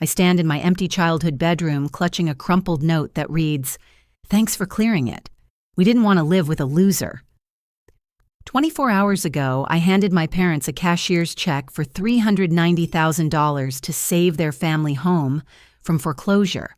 I stand in my empty childhood bedroom clutching a crumpled note that reads, "Thanks for clearing it. We didn't want to live with a loser." 24 hours ago, I handed my parents a cashier's check for $390,000 to save their family home from foreclosure.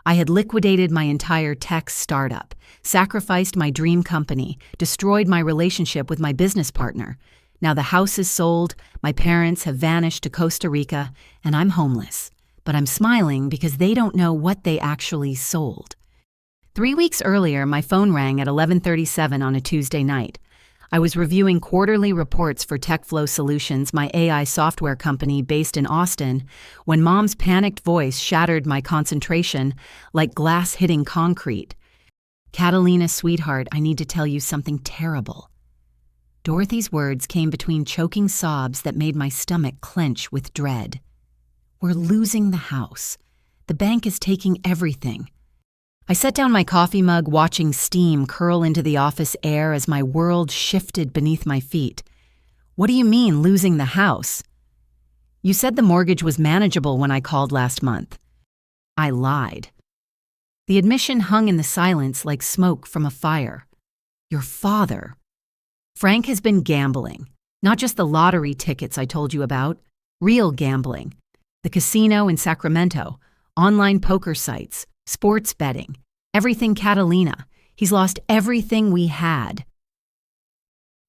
I had liquidated my entire tech startup, sacrificed my dream company, destroyed my relationship with my business partner. Now the house is sold, my parents have vanished to Costa Rica, and I'm homeless. But I'm smiling because they don't know what they actually sold. 3 weeks earlier, my phone rang at 11:37 on a Tuesday night. I was reviewing quarterly reports for TechFlow Solutions, my AI software company based in Austin, when Mom's panicked voice shattered my concentration like glass hitting concrete. "Catalina, sweetheart, I need to tell you something terrible." Dorothy's words came between choking sobs that made my stomach clench with dread. "We're losing the house. The bank is taking everything." I set down my coffee mug, watching steam curl into the office air as my world shifted beneath my feet. "What do you mean, losing the house?" "You said the mortgage was manageable when I called last month." I lied. The admission hung in the silence like smoke from a fire. "Your father." "Frank has been gambling. Not just the lottery tickets I told you about. Real gambling. The casino in Sacramento, online poker sites, sports betting, everything Catalina. He's lost everything we had."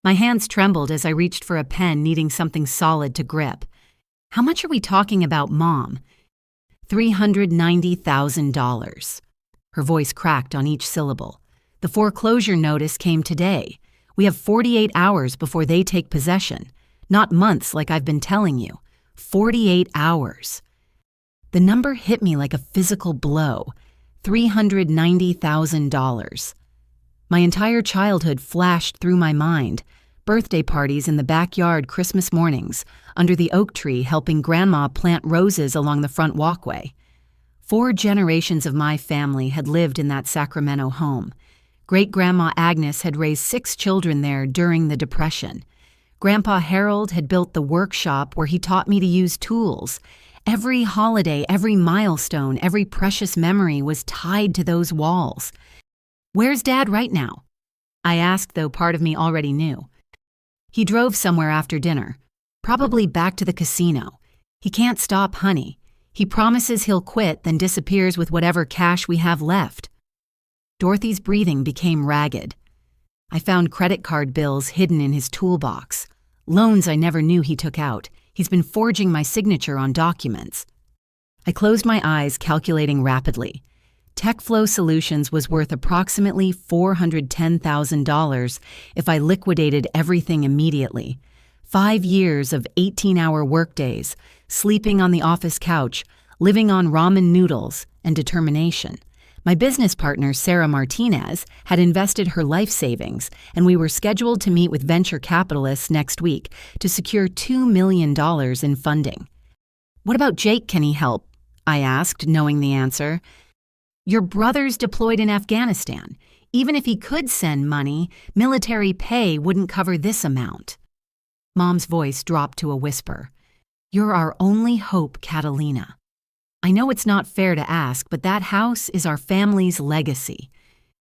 My hands trembled as I reached for a pen, needing something solid to grip. "How much are we talking about, Mom?" $390,000. Her voice cracked on each syllable. "The foreclosure notice came today. We have 48 hours before they take possession. Not months like I've been telling you. 48 hours. The number hit me like a physical blow. $390,000. My entire childhood flashed through my mind. Birthday parties in the backyard, Christmas mornings, under the oak tree helping Grandma plant roses along the front walkway. 4 generations of my family had lived in that Sacramento home. Great-Grandma Agnes had raised 6 children there during the Depression. Grandpa Harold had built the workshop where he taught me to use tools. Every holiday, every milestone, every precious memory was tied to those walls. "Where's Dad right now?" I asked, though part of me already knew. "He drove somewhere after dinner. Probably back to the casino. He can't stop, honey. He promises he'll quit, then disappears with whatever cash we have left." Dorothy's breathing became ragged. I found credit card bills hidden in his toolbox. Loans I never knew he took out. He's been forging my signature on documents. I closed my eyes, calculating rapidly. TechFlow Solutions was worth approximately $410,000 if I liquidated everything immediately. 5 years of 18-hour workdays, sleeping on the office couch, living on ramen noodles, and determination. My business partner, Sarah Martinez, had invested her life savings, and we were scheduled to meet with venture capitalists next week to secure $2 million in funding. "What about Jake? Can he help?" I asked, knowing the answer. "Your brother's deployed in Afghanistan. Even if he could send money, military pay wouldn't cover this amount." Mom's voice dropped to a whisper. "You're our only hope, Catalina. I know it's not fair to ask, but that house is our family's legacy.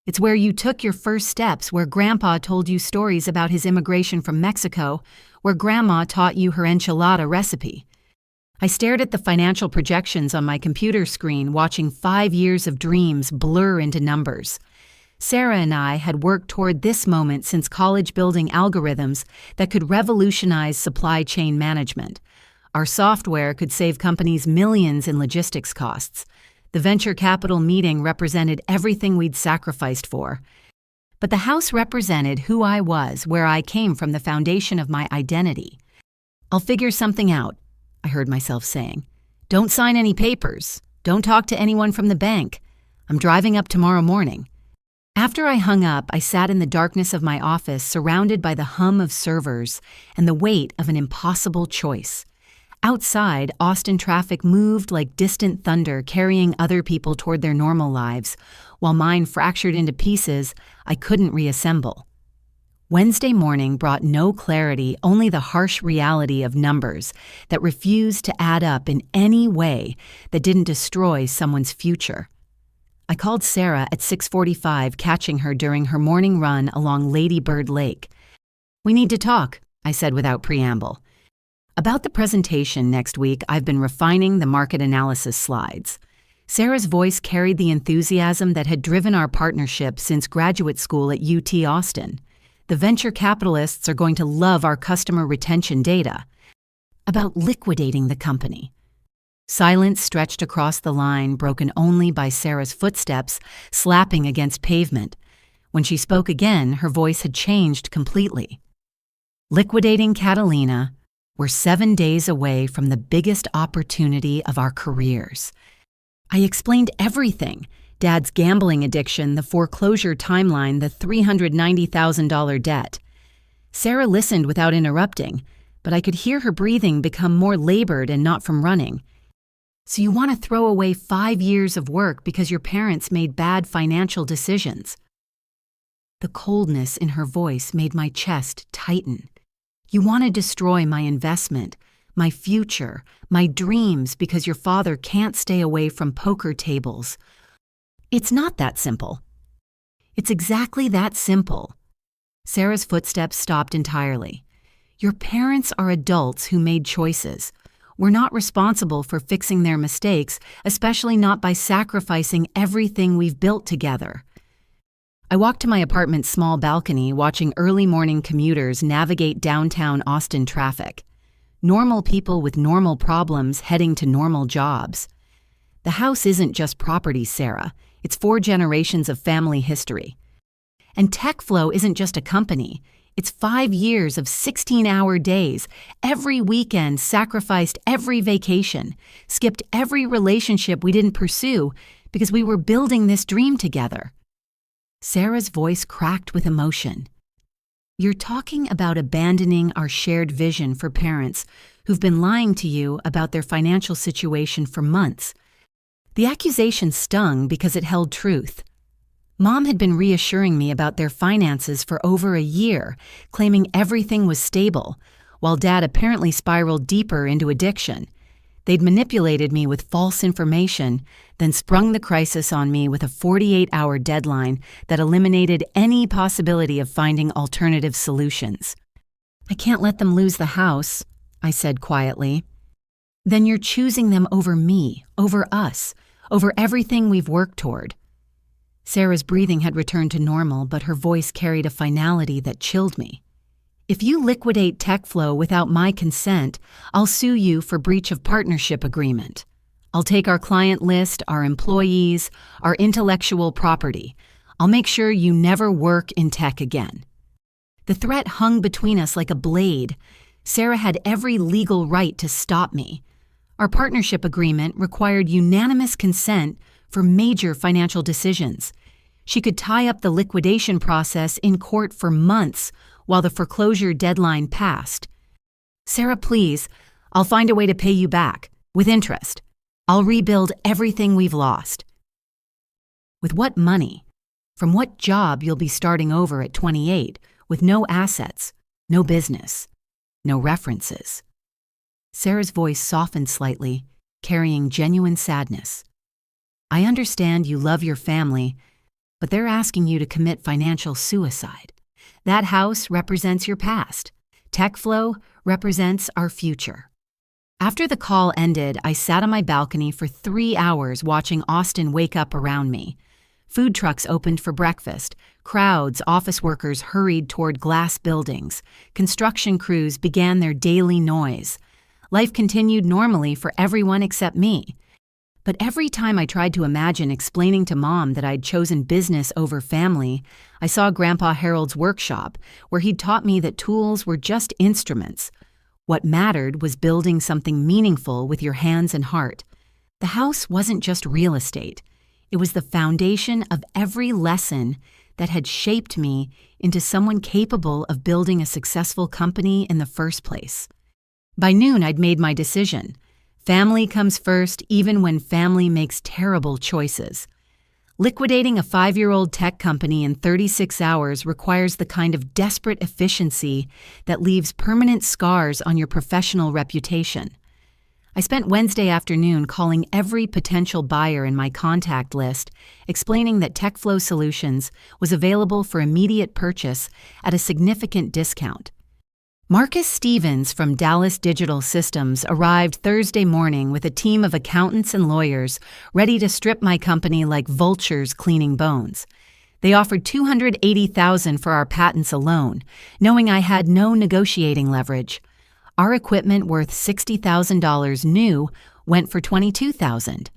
It's where you took your first steps, where Grandpa told you stories about his immigration from Mexico, where Grandma taught you her enchilada recipe." I stared at the financial projections on my computer screen, watching 5 years of dreams blur into numbers. Sarah and I had worked toward this moment since college, building algorithms that could revolutionize supply chain management. Our software could save companies millions in logistics costs. The venture capital meeting represented everything we'd sacrificed for. But the house represented who I was, where I came from, the foundation of my identity. "I'll figure something out," I heard myself saying. "Don't sign any papers. Don't talk to anyone from the bank. I'm driving up tomorrow morning." After I hung up, I sat in the darkness of my office, surrounded by the hum of servers and the weight of an impossible choice. Outside, Austin traffic moved like distant thunder, carrying other people toward their normal lives, while mine fractured into pieces I couldn't reassemble. Wednesday morning brought no clarity, only the harsh reality of numbers that refused to add up in any way that didn't destroy someone's future. I called Sarah at 6:45, catching her during her morning run along Lady Bird Lake. "We need to talk," I said without preamble. "About the presentation next week, I've been refining the market analysis slides." Sarah's voice carried the enthusiasm that had driven our partnership since graduate school at UT Austin. "The venture capitalists are going to love our customer retention data." "About liquidating the company." Silence stretched across the line, broken only by Sarah's footsteps slapping against pavement. When she spoke again, her voice had changed completely. "Liquidating Catalina, we're 7 days away from the biggest opportunity of our careers." I explained everything: Dad's gambling addiction, the foreclosure timeline, the $390,000 debt. Sarah listened without interrupting, but I could hear her breathing become more labored and not from running. "So you want to throw away 5 years of work because your parents made bad financial decisions?" The coldness in her voice made my chest tighten. "You want to destroy my investment, my future, my dreams because your father can't stay away from poker tables." "It's not that simple." "It's exactly that simple." Sarah's footsteps stopped entirely. "Your parents are adults who made choices. We're not responsible for fixing their mistakes, especially not by sacrificing everything we've built together." I walked to my apartment's small balcony, watching early morning commuters navigate downtown Austin traffic. Normal people with normal problems heading to normal jobs. The house isn't just property, Sarah. It's 4 generations of family history. And TechFlow isn't just a company. It's 5 years of 16-hour days, every weekend, sacrificed every vacation, skipped every relationship we didn't pursue because we were building this dream together. Sarah's voice cracked with emotion. "You're talking about abandoning our shared vision for parents who've been lying to you about their financial situation for months." The accusation stung because it held truth. Mom had been reassuring me about their finances for over a year, claiming everything was stable, while Dad apparently spiraled deeper into addiction. They'd manipulated me with false information, then sprung the crisis on me with a 48-hour deadline that eliminated any possibility of finding alternative solutions. "I can't let them lose the house," I said quietly. "Then you're choosing them over me, over us, over everything we've worked toward." Sarah's breathing had returned to normal, but her voice carried a finality that chilled me. "If you liquidate TechFlow without my consent, I'll sue you for breach of partnership agreement. I'll take our client list, our employees, our intellectual property. I'll make sure you never work in tech again." The threat hung between us like a blade. Sarah had every legal right to stop me. Our partnership agreement required unanimous consent for major financial decisions. She could tie up the liquidation process in court for months while the foreclosure deadline passed. "Sarah, please, I'll find a way to pay you back, with interest. I'll rebuild everything we've lost." "With what money? From what job you'll be starting over at 28 with no assets, no business, no references?" Sarah's voice softened slightly, carrying genuine sadness. "I understand you love your family, but they're asking you to commit financial suicide. That house represents your past. TechFlow represents our future." After the call ended, I sat on my balcony for 3 hours watching Austin wake up around me. Food trucks opened for breakfast. Crowds, office workers hurried toward glass buildings. Construction crews began their daily noise. Life continued normally for everyone except me. But every time I tried to imagine explaining to Mom that I'd chosen business over family, I saw Grandpa Harold's workshop, where he'd taught me that tools were just instruments. What mattered was building something meaningful with your hands and heart. The house wasn't just real estate. It was the foundation of every lesson that had shaped me into someone capable of building a successful company in the first place. By noon, I'd made my decision. Family comes first, even when family makes terrible choices. Liquidating a 5-year-old tech company in 36 hours requires the kind of desperate efficiency that leaves permanent scars on your professional reputation. I spent Wednesday afternoon calling every potential buyer in my contact list, explaining that TechFlow Solutions was available for immediate purchase at a significant discount. Marcus Stevens from Dallas Digital Systems arrived Thursday morning with a team of accountants and lawyers ready to strip my company like vultures cleaning bones. They offered $280,000 for our patents alone, knowing I had no negotiating leverage. Our equipment worth $60,000 new went for $22,000.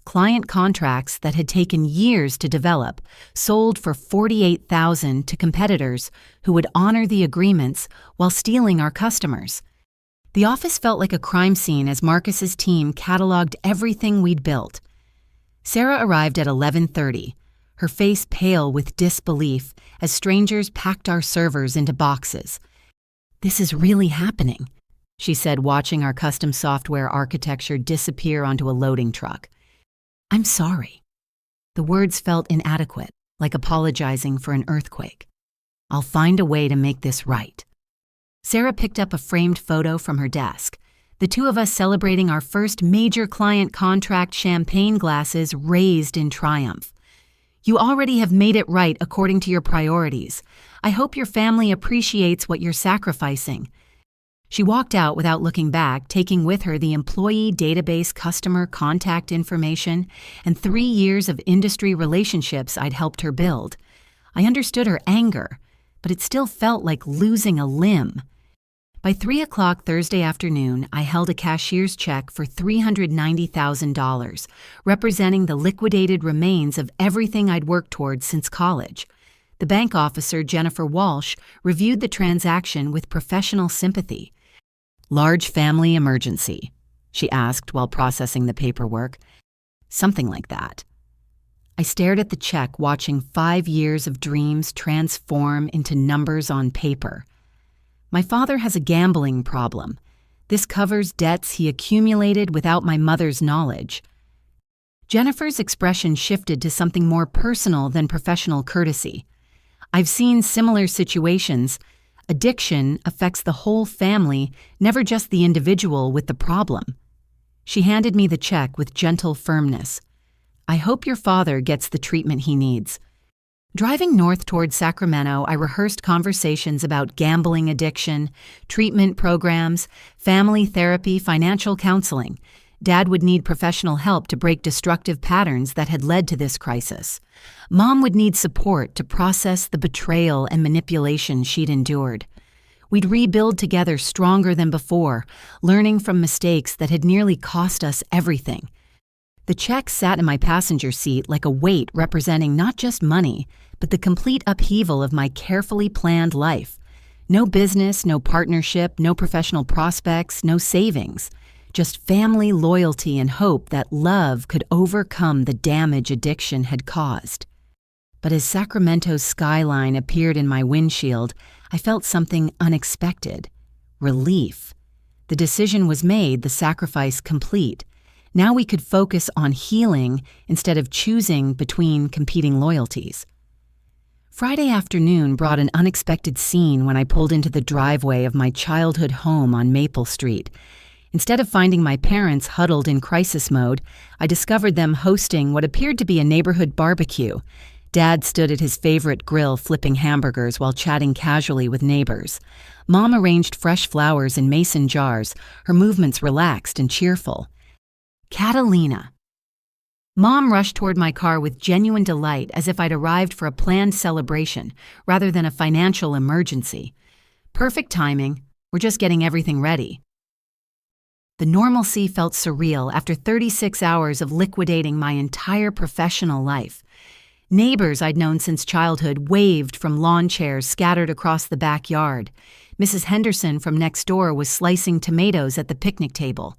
Client contracts that had taken years to develop sold for $48,000 to competitors who would honor the agreements while stealing our customers. The office felt like a crime scene as Marcus's team cataloged everything we'd built. Sarah arrived at 11:30, her face pale with disbelief as strangers packed our servers into boxes. "This is really happening," she said, watching our custom software architecture disappear onto a loading truck. "I'm sorry." The words felt inadequate, like apologizing for an earthquake. "I'll find a way to make this right." Sarah picked up a framed photo from her desk, the two of us celebrating our first major client contract, champagne glasses raised in triumph. "You already have made it right according to your priorities. I hope your family appreciates what you're sacrificing." She walked out without looking back, taking with her the employee database customer contact information and 3 years of industry relationships I'd helped her build. I understood her anger, but it still felt like losing a limb. By 3 o'clock Thursday afternoon, I held a cashier's check for $390,000, representing the liquidated remains of everything I'd worked towards since college. The bank officer, Jennifer Walsh, reviewed the transaction with professional sympathy. "Large family emergency?" she asked while processing the paperwork. "Something like that." I stared at the check, watching 5 years of dreams transform into numbers on paper. "My father has a gambling problem. This covers debts he accumulated without my mother's knowledge." Jennifer's expression shifted to something more personal than professional courtesy. "I've seen similar situations. Addiction affects the whole family, never just the individual with the problem." She handed me the check with gentle firmness. "I hope your father gets the treatment he needs." Driving north toward Sacramento, I rehearsed conversations about gambling addiction, treatment programs, family therapy, financial counseling. Dad would need professional help to break destructive patterns that had led to this crisis. Mom would need support to process the betrayal and manipulation she'd endured. We'd rebuild together stronger than before, learning from mistakes that had nearly cost us everything. The check sat in my passenger seat like a weight representing not just money, but the complete upheaval of my carefully planned life. No business, no partnership, no professional prospects, no savings. Just family loyalty and hope that love could overcome the damage addiction had caused. But as Sacramento's skyline appeared in my windshield, I felt something unexpected. Relief. The decision was made, the sacrifice complete. Now we could focus on healing instead of choosing between competing loyalties. Friday afternoon brought an unexpected scene when I pulled into the driveway of my childhood home on Maple Street. Instead of finding my parents huddled in crisis mode, I discovered them hosting what appeared to be a neighborhood barbecue. Dad stood at his favorite grill flipping hamburgers while chatting casually with neighbors. Mom arranged fresh flowers in mason jars, her movements relaxed and cheerful. Catalina. Mom rushed toward my car with genuine delight, as if I'd arrived for a planned celebration rather than a financial emergency. "Perfect timing. We're just getting everything ready." The normalcy felt surreal after 36 hours of liquidating my entire professional life. Neighbors I'd known since childhood waved from lawn chairs scattered across the backyard. Mrs. Henderson from next door was slicing tomatoes at the picnic table.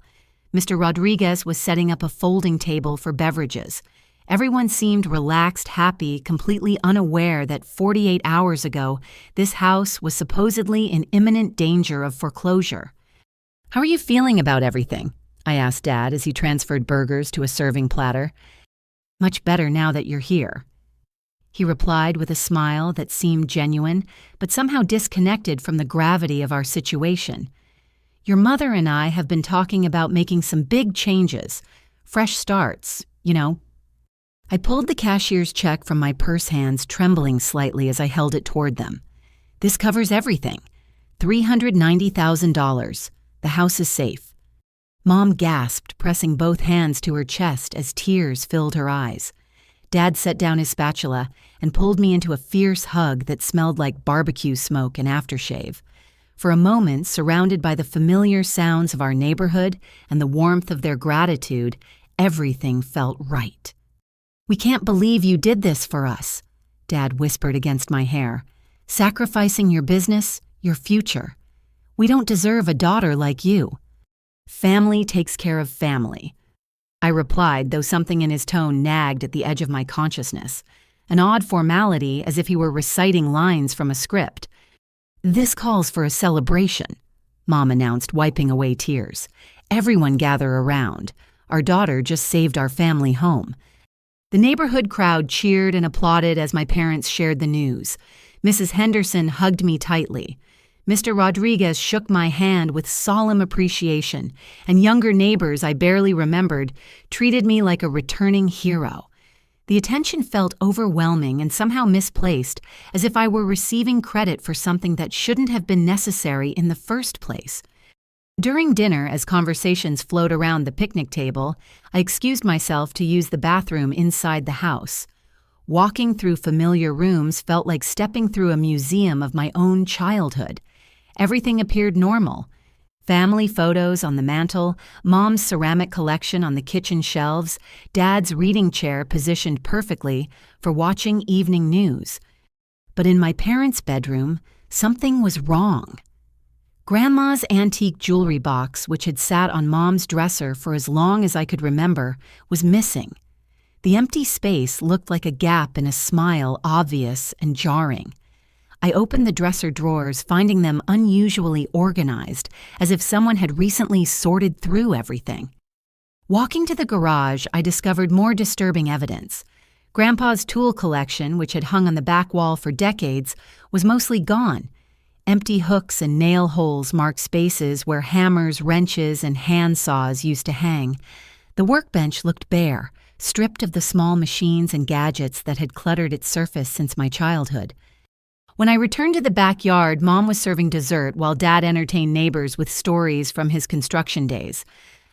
Mr. Rodriguez was setting up a folding table for beverages. Everyone seemed relaxed, happy, completely unaware that 48 hours ago, this house was supposedly in imminent danger of foreclosure. "How are you feeling about everything?" I asked Dad as he transferred burgers to a serving platter. Much better now that you're here," he replied with a smile that seemed genuine, but somehow disconnected from the gravity of our situation. "Your mother and I have been talking about making some big changes, fresh starts, you know." I pulled the cashier's check from my purse hands, trembling slightly as I held it toward them. "This covers everything. $390,000. The house is safe." Mom gasped, pressing both hands to her chest as tears filled her eyes. Dad set down his spatula and pulled me into a fierce hug that smelled like barbecue smoke and aftershave. For a moment, surrounded by the familiar sounds of our neighborhood and the warmth of their gratitude, everything felt right. "We can't believe you did this for us," Dad whispered against my hair. "Sacrificing your business, your future. We don't deserve a daughter like you." "Family takes care of family," I replied, though something in his tone nagged at the edge of my consciousness. An odd formality, as if he were reciting lines from a script. "This calls for a celebration," Mom announced, wiping away tears. "Everyone gather around. Our daughter just saved our family home." The neighborhood crowd cheered and applauded as my parents shared the news. Mrs. Henderson hugged me tightly. Mr. Rodriguez shook my hand with solemn appreciation, and younger neighbors I barely remembered treated me like a returning hero. The attention felt overwhelming and somehow misplaced, as if I were receiving credit for something that shouldn't have been necessary in the first place. During dinner, as conversations flowed around the picnic table, I excused myself to use the bathroom inside the house. Walking through familiar rooms felt like stepping through a museum of my own childhood. Everything appeared normal. Family photos on the mantel, Mom's ceramic collection on the kitchen shelves, Dad's reading chair positioned perfectly for watching evening news. But in my parents' bedroom, something was wrong. Grandma's antique jewelry box, which had sat on Mom's dresser for as long as I could remember, was missing. The empty space looked like a gap in a smile, obvious and jarring. I opened the dresser drawers, finding them unusually organized, as if someone had recently sorted through everything. Walking to the garage, I discovered more disturbing evidence. Grandpa's tool collection, which had hung on the back wall for decades, was mostly gone. Empty hooks and nail holes marked spaces where hammers, wrenches, and hand saws used to hang. The workbench looked bare, stripped of the small machines and gadgets that had cluttered its surface since my childhood. When I returned to the backyard, Mom was serving dessert while Dad entertained neighbors with stories from his construction days.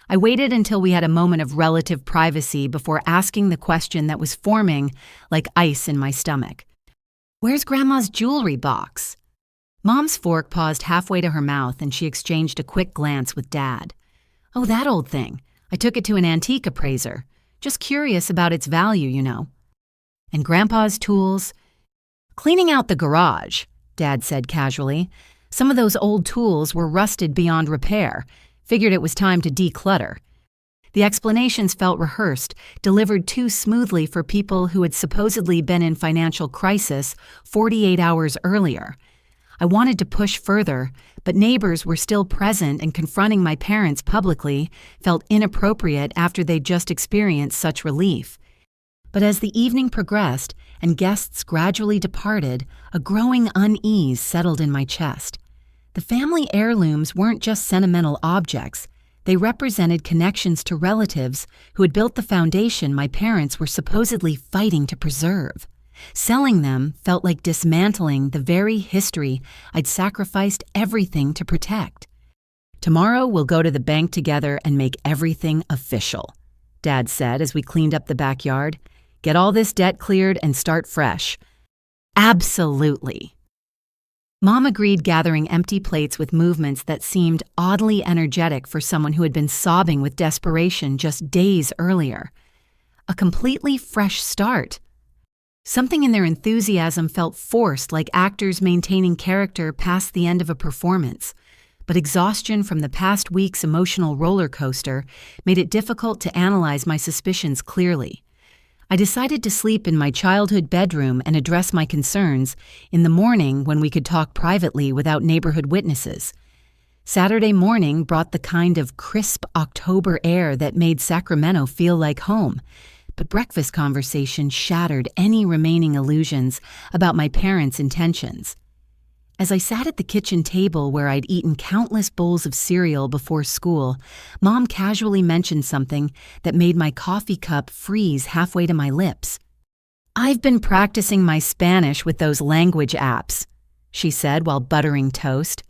I waited until we had a moment of relative privacy before asking the question that was forming like ice in my stomach. "Where's Grandma's jewelry box?" Mom's fork paused halfway to her mouth and she exchanged a quick glance with Dad. "Oh, that old thing. I took it to an antique appraiser. Just curious about its value, you know." "And Grandpa's tools?" "Cleaning out the garage," Dad said casually. "Some of those old tools were rusted beyond repair. Figured it was time to declutter." The explanations felt rehearsed, delivered too smoothly for people who had supposedly been in financial crisis 48 hours earlier. I wanted to push further, but neighbors were still present and confronting my parents publicly felt inappropriate after they'd just experienced such relief. But as the evening progressed and guests gradually departed, a growing unease settled in my chest. The family heirlooms weren't just sentimental objects. They represented connections to relatives who had built the foundation my parents were supposedly fighting to preserve. Selling them felt like dismantling the very history I'd sacrificed everything to protect. "Tomorrow we'll go to the bank together and make everything official," Dad said as we cleaned up the backyard. "Get all this debt cleared and start fresh." "Absolutely." Mom agreed, gathering empty plates with movements that seemed oddly energetic for someone who had been sobbing with desperation just days earlier. A completely fresh start. Something in their enthusiasm felt forced, like actors maintaining character past the end of a performance. But exhaustion from the past week's emotional roller coaster made it difficult to analyze my suspicions clearly. I decided to sleep in my childhood bedroom and address my concerns in the morning when we could talk privately without neighborhood witnesses. Saturday morning brought the kind of crisp October air that made Sacramento feel like home. but breakfast conversation shattered any remaining illusions about my parents' intentions. As I sat at the kitchen table where I'd eaten countless bowls of cereal before school, Mom casually mentioned something that made my coffee cup freeze halfway to my lips. "I've been practicing my Spanish with those language apps," she said while buttering toast.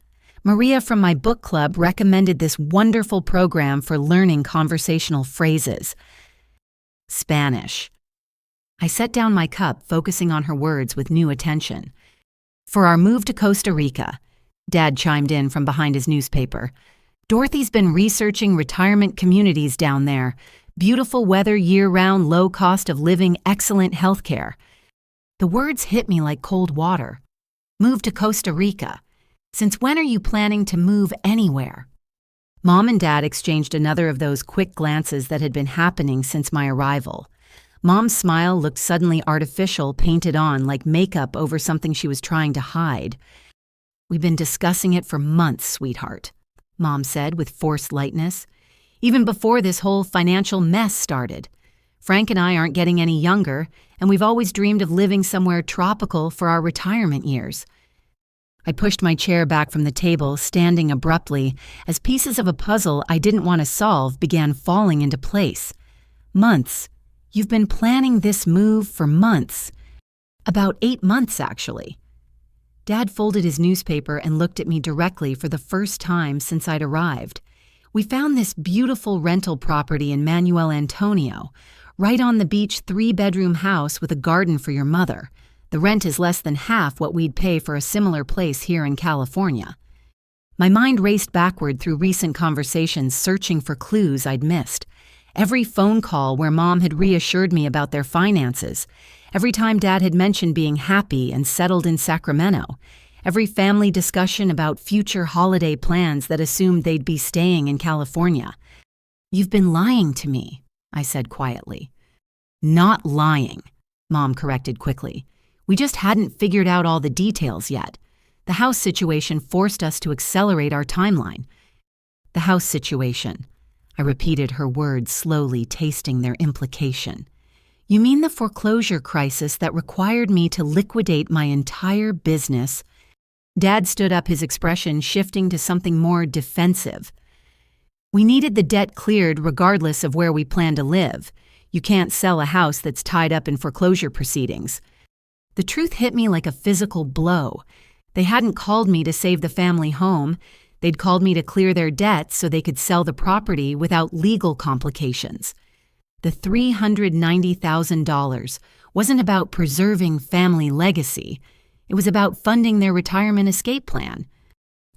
"Maria from my book club recommended this wonderful program for learning conversational phrases." Spanish. I set down my cup, focusing on her words with new attention. "For our move to Costa Rica," Dad chimed in from behind his newspaper. "Dorothy's been researching retirement communities down there. Beautiful weather year-round, low cost of living, excellent health care." The words hit me like cold water. Move to Costa Rica. Since when are you planning to move anywhere? Mom and Dad exchanged another of those quick glances that had been happening since my arrival. Mom's smile looked suddenly artificial, painted on like makeup over something she was trying to hide. "We've been discussing it for months, sweetheart," Mom said with forced lightness. "Even before this whole financial mess started. Frank and I aren't getting any younger, and we've always dreamed of living somewhere tropical for our retirement years." I pushed my chair back from the table, standing abruptly, as pieces of a puzzle I didn't want to solve began falling into place. "Months. You've been planning this move for months." "About 8 months, actually." Dad folded his newspaper and looked at me directly for the first time since I'd arrived. "We found this beautiful rental property in Manuel Antonio, right on the beach, 3-bedroom house with a garden for your mother. The rent is less than half what we'd pay for a similar place here in California." My mind raced backward through recent conversations, searching for clues I'd missed. Every phone call where Mom had reassured me about their finances. Every time Dad had mentioned being happy and settled in Sacramento. Every family discussion about future holiday plans that assumed they'd be staying in California. "You've been lying to me," I said quietly. "Not lying," Mom corrected quickly. "We just hadn't figured out all the details yet. The house situation forced us to accelerate our timeline." "The house situation," I repeated her words slowly, tasting their implication. "You mean the foreclosure crisis that required me to liquidate my entire business?" Dad stood up, his expression shifting to something more defensive. "We needed the debt cleared regardless of where we plan to live. You can't sell a house that's tied up in foreclosure proceedings." The truth hit me like a physical blow. They hadn't called me to save the family home. They'd called me to clear their debts so they could sell the property without legal complications. The $390,000 wasn't about preserving family legacy. It was about funding their retirement escape plan.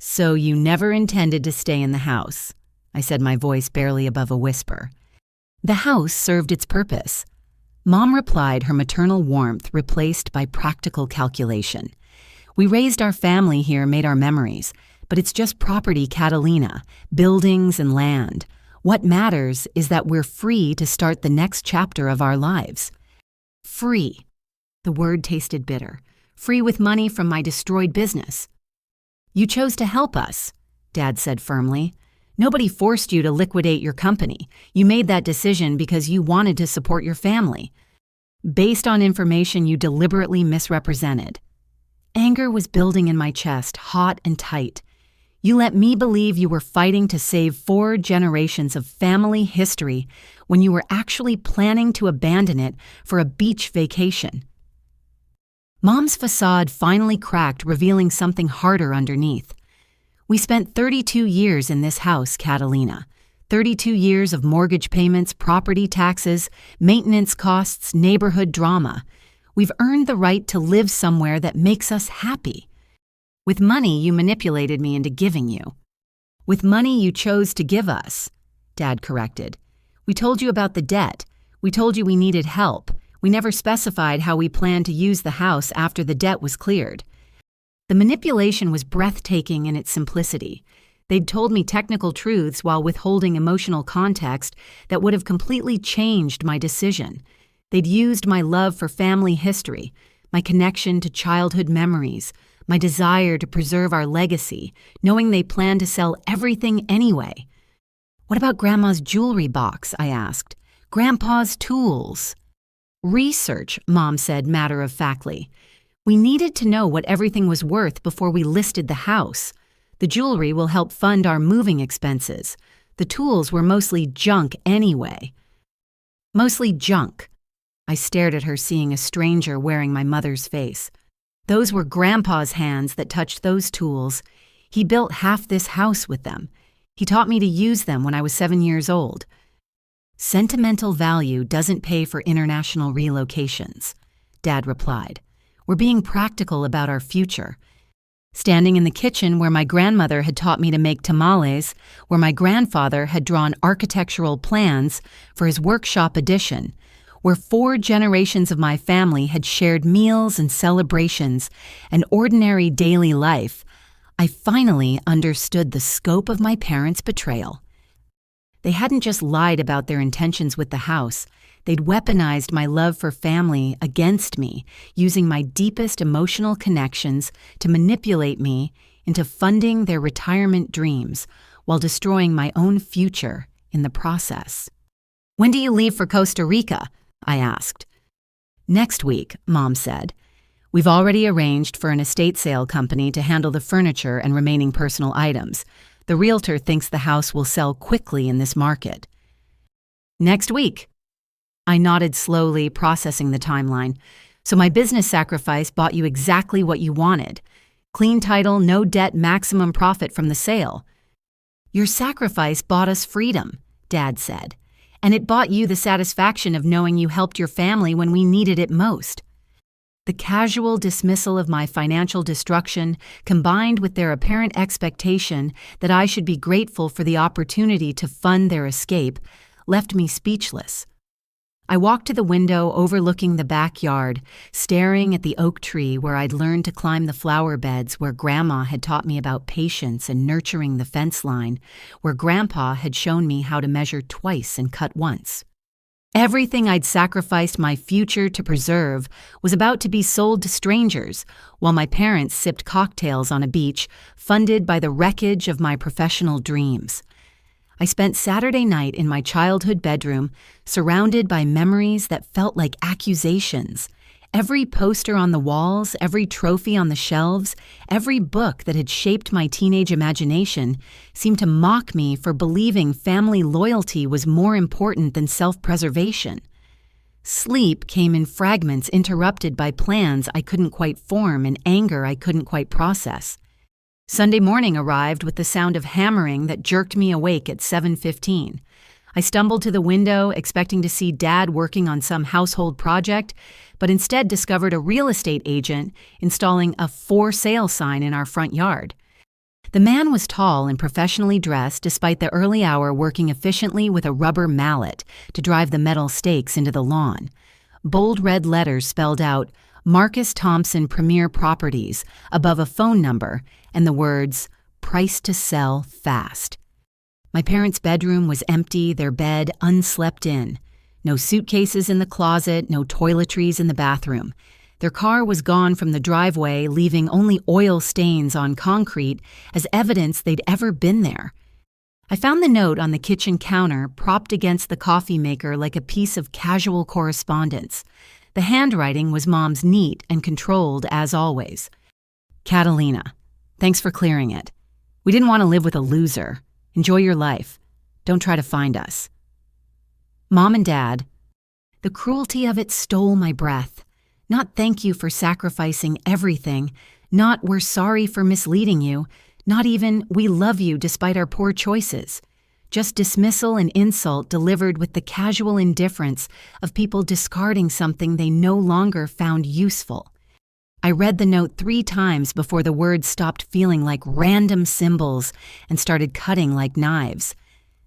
"So you never intended to stay in the house," I said, my voice barely above a whisper. "The house served its purpose." Mom replied, her maternal warmth replaced by practical calculation. "We raised our family here, made our memories, but it's just property, Catalina, buildings and land. What matters is that we're free to start the next chapter of our lives." Free. The word tasted bitter. Free with money from my destroyed business. "You chose to help us," Dad said firmly. "Nobody forced you to liquidate your company. You made that decision because you wanted to support your family. Based on information you deliberately misrepresented." Anger was building in my chest, hot and tight. "You let me believe you were fighting to save 4 generations of family history when you were actually planning to abandon it for a beach vacation." Mom's facade finally cracked, revealing something harder underneath. "We spent 32 years in this house, Catalina. 32 years of mortgage payments, property taxes, maintenance costs, neighborhood drama. We've earned the right to live somewhere that makes us happy. With money you manipulated me into giving you." "With money you chose to give us," Dad corrected. "We told you about the debt. We told you we needed help. We never specified how we planned to use the house after the debt was cleared." The manipulation was breathtaking in its simplicity. They'd told me technical truths while withholding emotional context that would have completely changed my decision. They'd used my love for family history, my connection to childhood memories, my desire to preserve our legacy, knowing they planned to sell everything anyway. "What about Grandma's jewelry box?" I asked. Grandpa's tools. Research, Mom said matter-of-factly. We needed to know what everything was worth before we listed the house. The jewelry will help fund our moving expenses. The tools were mostly junk anyway. Mostly junk. I stared at her, seeing a stranger wearing my mother's face. Those were Grandpa's hands that touched those tools. He built half this house with them. He taught me to use them when I was 7 years old. Sentimental value doesn't pay for international relocations, Dad replied. We're being practical about our future. Standing in the kitchen where my grandmother had taught me to make tamales, where my grandfather had drawn architectural plans for his workshop addition, where 4 generations of my family had shared meals and celebrations and ordinary daily life, I finally understood the scope of my parents' betrayal. They hadn't just lied about their intentions with the house, they'd weaponized my love for family against me, using my deepest emotional connections to manipulate me into funding their retirement dreams while destroying my own future in the process. When do you leave for Costa Rica? I asked. Next week, Mom said. We've already arranged for an estate sale company to handle the furniture and remaining personal items. The realtor thinks the house will sell quickly in this market. Next week. I nodded slowly, processing the timeline. So my business sacrifice bought you exactly what you wanted. Clean title, no debt, maximum profit from the sale. Your sacrifice bought us freedom, Dad said. And it bought you the satisfaction of knowing you helped your family when we needed it most. The casual dismissal of my financial destruction, combined with their apparent expectation that I should be grateful for the opportunity to fund their escape, left me speechless. I walked to the window overlooking the backyard, staring at the oak tree where I'd learned to climb the flower beds, where Grandma had taught me about patience and nurturing the fence line, where Grandpa had shown me how to measure twice and cut once. Everything I'd sacrificed my future to preserve was about to be sold to strangers, while my parents sipped cocktails on a beach, funded by the wreckage of my professional dreams. I spent Saturday night in my childhood bedroom, surrounded by memories that felt like accusations. Every poster on the walls, every trophy on the shelves, every book that had shaped my teenage imagination seemed to mock me for believing family loyalty was more important than self-preservation. Sleep came in fragments, interrupted by plans I couldn't quite form and anger I couldn't quite process. Sunday morning arrived with the sound of hammering that jerked me awake at 7:15. I stumbled to the window, expecting to see Dad working on some household project, but instead discovered a real estate agent installing a for sale sign in our front yard. The man was tall and professionally dressed, despite the early hour working efficiently with a rubber mallet to drive the metal stakes into the lawn. Bold red letters spelled out Marcus Thompson Premier Properties above a phone number and the words, "Price to sell fast." My parents' bedroom was empty, their bed unslept in. No suitcases in the closet, no toiletries in the bathroom. Their car was gone from the driveway, leaving only oil stains on concrete as evidence they'd ever been there. I found the note on the kitchen counter, propped against the coffee maker like a piece of casual correspondence. The handwriting was Mom's, neat and controlled as always. Catalina, thanks for clearing it. We didn't want to live with a loser. Enjoy your life. Don't try to find us. Mom and Dad. The cruelty of it stole my breath. Not thank you for sacrificing everything. Not we're sorry for misleading you. Not even we love you despite our poor choices. Just dismissal and insult delivered with the casual indifference of people discarding something they no longer found useful. I read the note 3 times before the words stopped feeling like random symbols and started cutting like knives.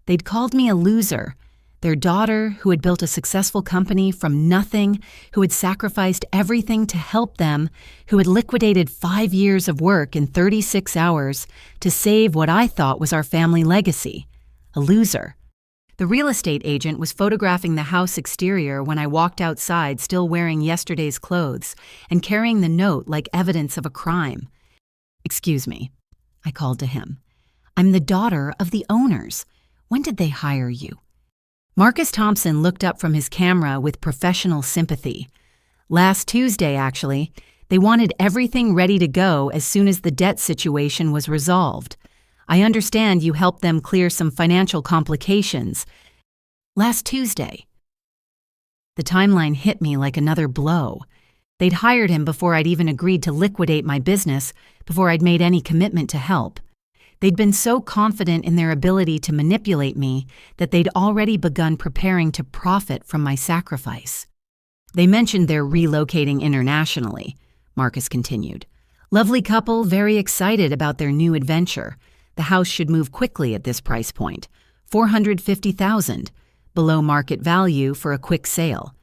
They'd called me a loser, their daughter who had built a successful company from nothing, who had sacrificed everything to help them, who had liquidated 5 years of work in 36 hours to save what I thought was our family legacy. A loser. The real estate agent was photographing the house exterior when I walked outside, still wearing yesterday's clothes and carrying the note like evidence of a crime. "Excuse me," I called to him. "I'm the daughter of the owners. When did they hire you?" Marcus Thompson looked up from his camera with professional sympathy. Last Tuesday, actually, they wanted everything ready to go as soon as the debt situation was resolved. I understand you helped them clear some financial complications. Last Tuesday. The timeline hit me like another blow. They'd hired him before I'd even agreed to liquidate my business, before I'd made any commitment to help. They'd been so confident in their ability to manipulate me that they'd already begun preparing to profit from my sacrifice. They mentioned they're relocating internationally, Marcus continued. Lovely couple, very excited about their new adventure. The house should move quickly at this price point, $450,000, below market value for a quick sale.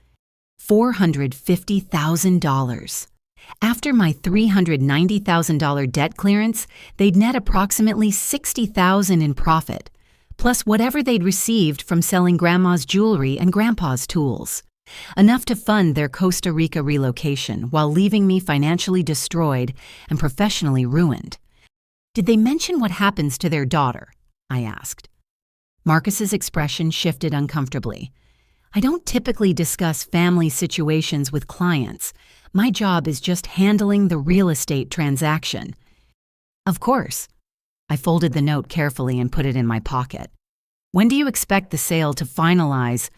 $450,000. After my $390,000 debt clearance, they'd net approximately $60,000 in profit, plus whatever they'd received from selling Grandma's jewelry and Grandpa's tools. Enough to fund their Costa Rica relocation while leaving me financially destroyed and professionally ruined. Did they mention what happens to their daughter? I asked. Marcus's expression shifted uncomfortably. I don't typically discuss family situations with clients. My job is just handling the real estate transaction. Of course. I folded the note carefully and put it in my pocket. When do you expect the sale to finalize?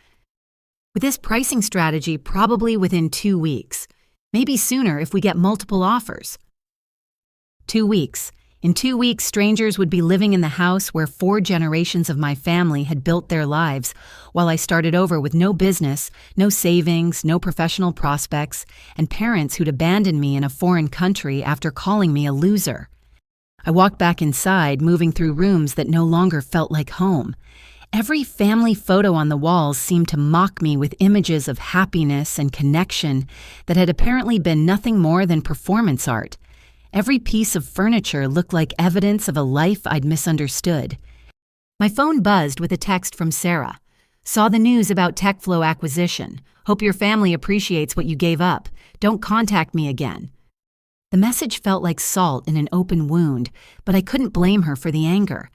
With this pricing strategy, probably within 2 weeks. Maybe sooner if we get multiple offers. 2 weeks. In 2 weeks, strangers would be living in the house where 4 generations of my family had built their lives, while I started over with no business, no savings, no professional prospects, and parents who'd abandoned me in a foreign country after calling me a loser. I walked back inside, moving through rooms that no longer felt like home. Every family photo on the walls seemed to mock me with images of happiness and connection that had apparently been nothing more than performance art. Every piece of furniture looked like evidence of a life I'd misunderstood. My phone buzzed with a text from Sarah. Saw the news about TechFlow acquisition. Hope your family appreciates what you gave up. Don't contact me again. The message felt like salt in an open wound, but I couldn't blame her for the anger.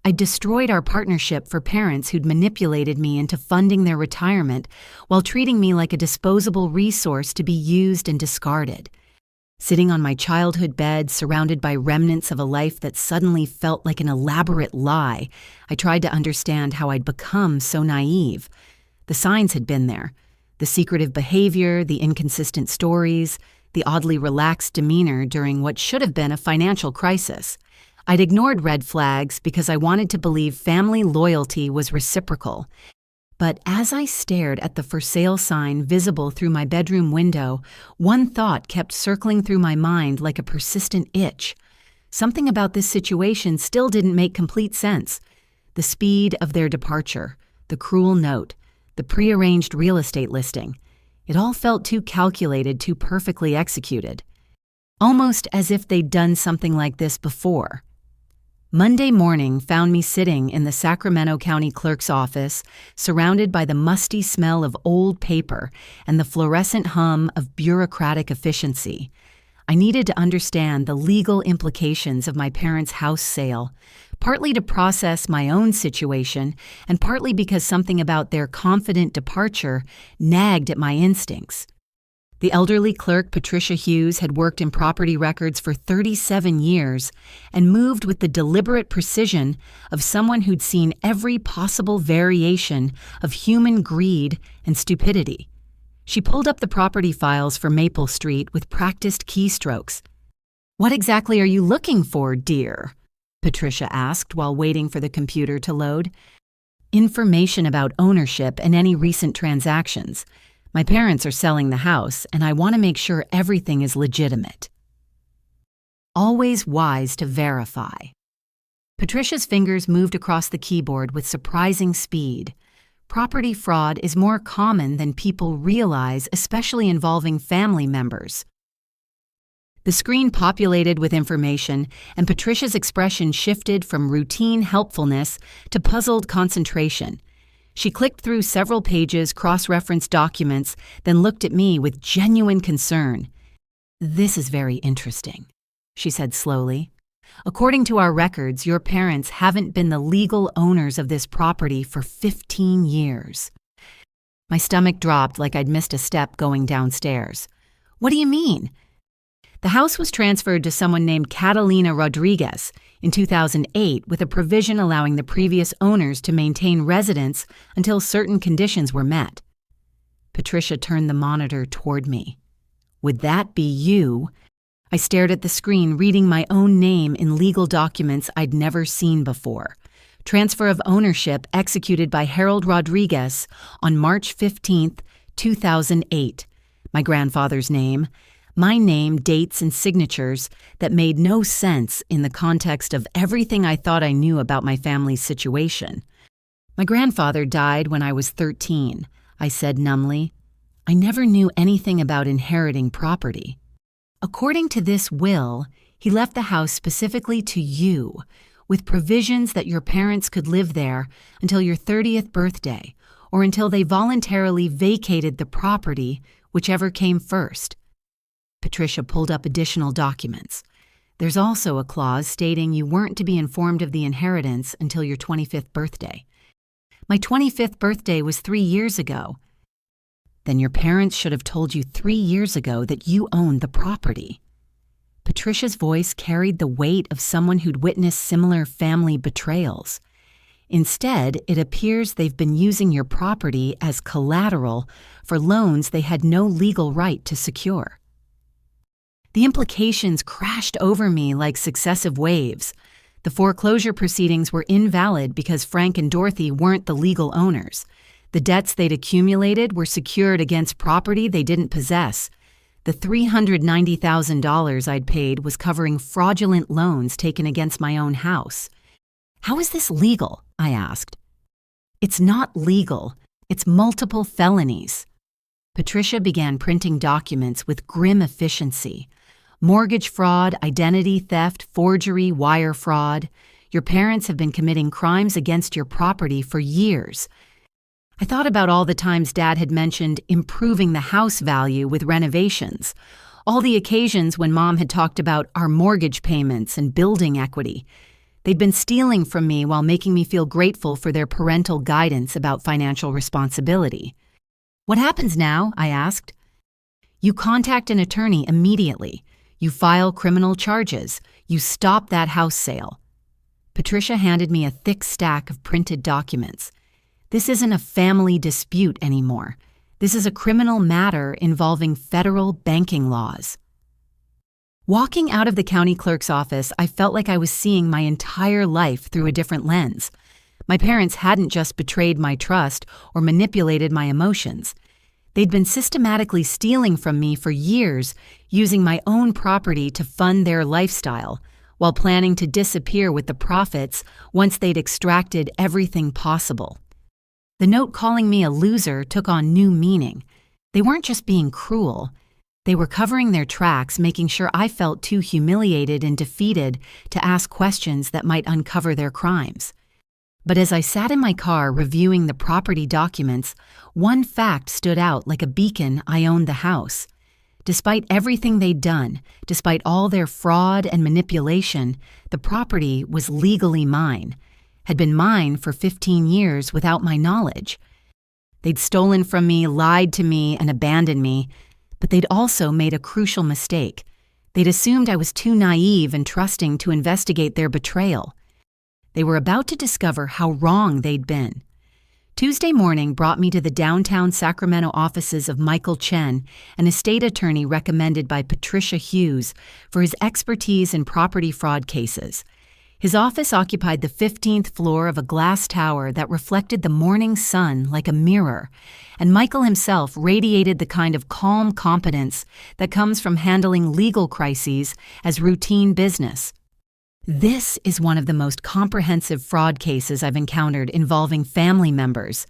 I'd destroyed our partnership for parents who'd manipulated me into funding their retirement while treating me like a disposable resource to be used and discarded. Sitting on my childhood bed, surrounded by remnants of a life that suddenly felt like an elaborate lie, I tried to understand how I'd become so naive. The signs had been there. The secretive behavior, the inconsistent stories, the oddly relaxed demeanor during what should have been a financial crisis. I'd ignored red flags because I wanted to believe family loyalty was reciprocal. But as I stared at the for sale sign visible through my bedroom window, one thought kept circling through my mind like a persistent itch. Something about this situation still didn't make complete sense. The speed of their departure, the cruel note, the prearranged real estate listing. It all felt too calculated, too perfectly executed. Almost as if they'd done something like this before. Monday morning found me sitting in the Sacramento County Clerk's office, surrounded by the musty smell of old paper and the fluorescent hum of bureaucratic efficiency. I needed to understand the legal implications of my parents' house sale, partly to process my own situation, and partly because something about their confident departure nagged at my instincts. The elderly clerk, Patricia Hughes, had worked in property records for 37 years and moved with the deliberate precision of someone who'd seen every possible variation of human greed and stupidity. She pulled up the property files for Maple Street with practiced keystrokes. "What exactly are you looking for, dear?" Patricia asked while waiting for the computer to load. "Information about ownership and any recent transactions. My parents are selling the house, and I want to make sure everything is legitimate." Always wise to verify. Patricia's fingers moved across the keyboard with surprising speed. Property fraud is more common than people realize, especially involving family members. The screen populated with information, and Patricia's expression shifted from routine helpfulness to puzzled concentration. She clicked through several pages, cross-referenced documents, then looked at me with genuine concern. "This is very interesting," she said slowly. According to our records, your parents haven't been the legal owners of this property for 15 years. My stomach dropped like I'd missed a step going downstairs. What do you mean? The house was transferred to someone named Catalina Rodriguez in 2008 with a provision allowing the previous owners to maintain residence until certain conditions were met. Patricia turned the monitor toward me. Would that be you? I stared at the screen, reading my own name in legal documents I'd never seen before. Transfer of ownership executed by Harold Rodriguez on March 15, 2008. My grandfather's name. My name, dates, and signatures that made no sense in the context of everything I thought I knew about my family's situation. My grandfather died when I was 13, I said numbly. I never knew anything about inheriting property. According to this will, he left the house specifically to you, with provisions that your parents could live there until your 30th birthday, or until they voluntarily vacated the property, whichever came first. Patricia pulled up additional documents. There's also a clause stating you weren't to be informed of the inheritance until your 25th birthday. My 25th birthday was 3 years ago. Then your parents should have told you 3 years ago that you owned the property. Patricia's voice carried the weight of someone who'd witnessed similar family betrayals. Instead, it appears they've been using your property as collateral for loans they had no legal right to secure. The implications crashed over me like successive waves. The foreclosure proceedings were invalid because Frank and Dorothy weren't the legal owners. The debts they'd accumulated were secured against property they didn't possess. The $390,000 I'd paid was covering fraudulent loans taken against my own house. How is this legal? I asked. It's not legal. It's multiple felonies. Patricia began printing documents with grim efficiency. Mortgage fraud, identity theft, forgery, wire fraud. Your parents have been committing crimes against your property for years. I thought about all the times Dad had mentioned improving the house value with renovations, all the occasions when Mom had talked about our mortgage payments and building equity. They'd been stealing from me while making me feel grateful for their parental guidance about financial responsibility. What happens now? I asked. You contact an attorney immediately. You file criminal charges. You stop that house sale. Patricia handed me a thick stack of printed documents. This isn't a family dispute anymore. This is a criminal matter involving federal banking laws. Walking out of the county clerk's office, I felt like I was seeing my entire life through a different lens. My parents hadn't just betrayed my trust or manipulated my emotions. They'd been systematically stealing from me for years, using my own property to fund their lifestyle, while planning to disappear with the profits once they'd extracted everything possible. The note calling me a loser took on new meaning. They weren't just being cruel. They were covering their tracks, making sure I felt too humiliated and defeated to ask questions that might uncover their crimes. But as I sat in my car reviewing the property documents, one fact stood out like a beacon: I owned the house. Despite everything they'd done, despite all their fraud and manipulation, the property was legally mine, had been mine for 15 years without my knowledge. They'd stolen from me, lied to me, and abandoned me, but they'd also made a crucial mistake. They'd assumed I was too naive and trusting to investigate their betrayal. They were about to discover how wrong they'd been. Tuesday morning brought me to the downtown Sacramento offices of Michael Chen, an estate attorney recommended by Patricia Hughes for his expertise in property fraud cases. His office occupied the 15th floor of a glass tower that reflected the morning sun like a mirror, and Michael himself radiated the kind of calm competence that comes from handling legal crises as routine business. This is one of the most comprehensive fraud cases I've encountered involving family members,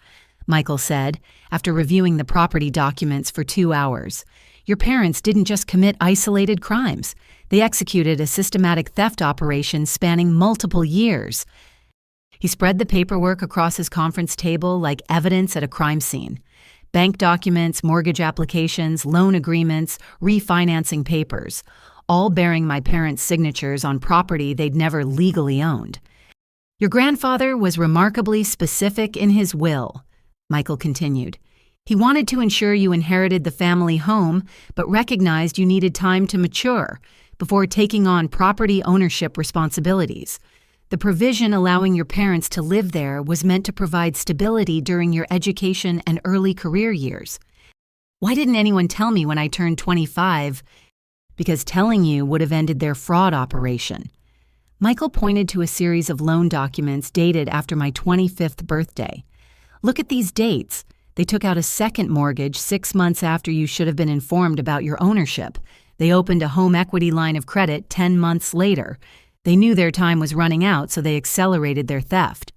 Michael said, after reviewing the property documents for 2 hours. Your parents didn't just commit isolated crimes. They executed a systematic theft operation spanning multiple years. He spread the paperwork across his conference table like evidence at a crime scene. Bank documents, mortgage applications, loan agreements, refinancing papers. all bearing my parents' signatures on property they'd never legally owned. Your grandfather was remarkably specific in his will, Michael continued. He wanted to ensure you inherited the family home, but recognized you needed time to mature before taking on property ownership responsibilities. The provision allowing your parents to live there was meant to provide stability during your education and early career years. Why didn't anyone tell me when I turned 25? Because telling you would have ended their fraud operation. Michael pointed to a series of loan documents dated after my 25th birthday. Look at these dates. They took out a second mortgage 6 months after you should have been informed about your ownership. They opened a home equity line of credit 10 months later. They knew their time was running out, so they accelerated their theft.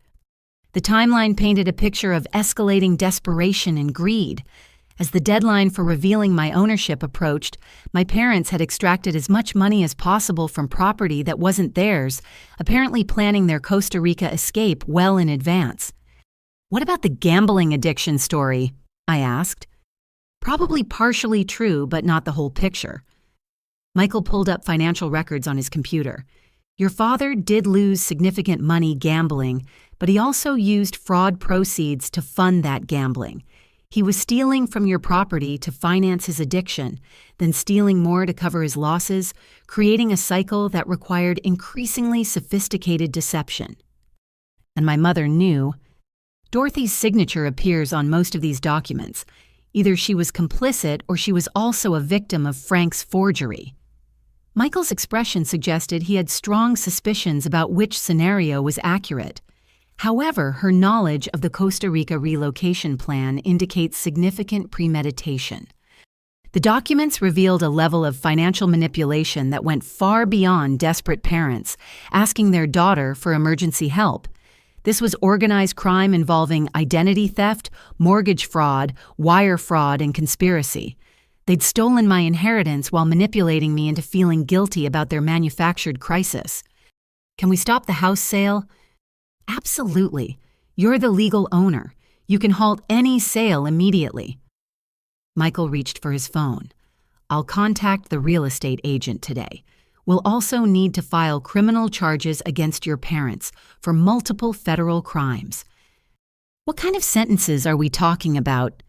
The timeline painted a picture of escalating desperation and greed. As the deadline for revealing my ownership approached, my parents had extracted as much money as possible from property that wasn't theirs, apparently planning their Costa Rica escape well in advance. What about the gambling addiction story? I asked. Probably partially true, but not the whole picture. Michael pulled up financial records on his computer. Your father did lose significant money gambling, but he also used fraud proceeds to fund that gambling. He was stealing from your property to finance his addiction, then stealing more to cover his losses, creating a cycle that required increasingly sophisticated deception. And my mother knew. Dorothy's signature appears on most of these documents. Either she was complicit or she was also a victim of Frank's forgery. Michael's expression suggested he had strong suspicions about which scenario was accurate. However, her knowledge of the Costa Rica relocation plan indicates significant premeditation. The documents revealed a level of financial manipulation that went far beyond desperate parents asking their daughter for emergency help. This was organized crime involving identity theft, mortgage fraud, wire fraud, and conspiracy. They'd stolen my inheritance while manipulating me into feeling guilty about their manufactured crisis. Can we stop the house sale? Absolutely. You're the legal owner. You can halt any sale immediately. Michael reached for his phone. I'll contact the real estate agent today. We'll also need to file criminal charges against your parents for multiple federal crimes. What kind of sentences are we talking about?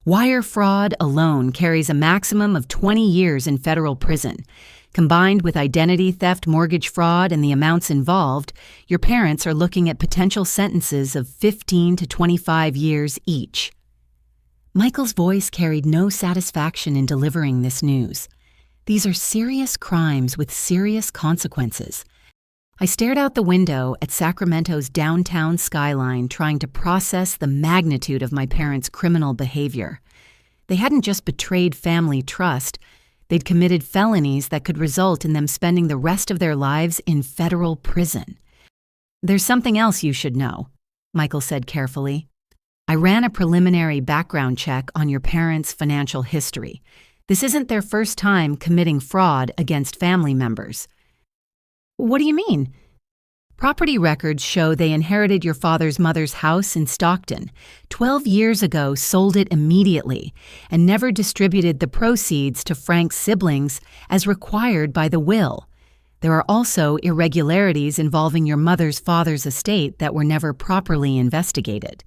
Wire fraud alone carries a maximum of 20 years in federal prison. Combined with identity theft, mortgage fraud, and the amounts involved, your parents are looking at potential sentences of 15 to 25 years each. Michael's voice carried no satisfaction in delivering this news. These are serious crimes with serious consequences. I stared out the window at Sacramento's downtown skyline, trying to process the magnitude of my parents' criminal behavior. They hadn't just betrayed family trust, they'd committed felonies that could result in them spending the rest of their lives in federal prison. There's something else you should know, Michael said carefully. I ran a preliminary background check on your parents' financial history. This isn't their first time committing fraud against family members. What do you mean? Property records show they inherited your father's mother's house in Stockton, 12 years ago sold it immediately, and never distributed the proceeds to Frank's siblings as required by the will. There are also irregularities involving your mother's father's estate that were never properly investigated.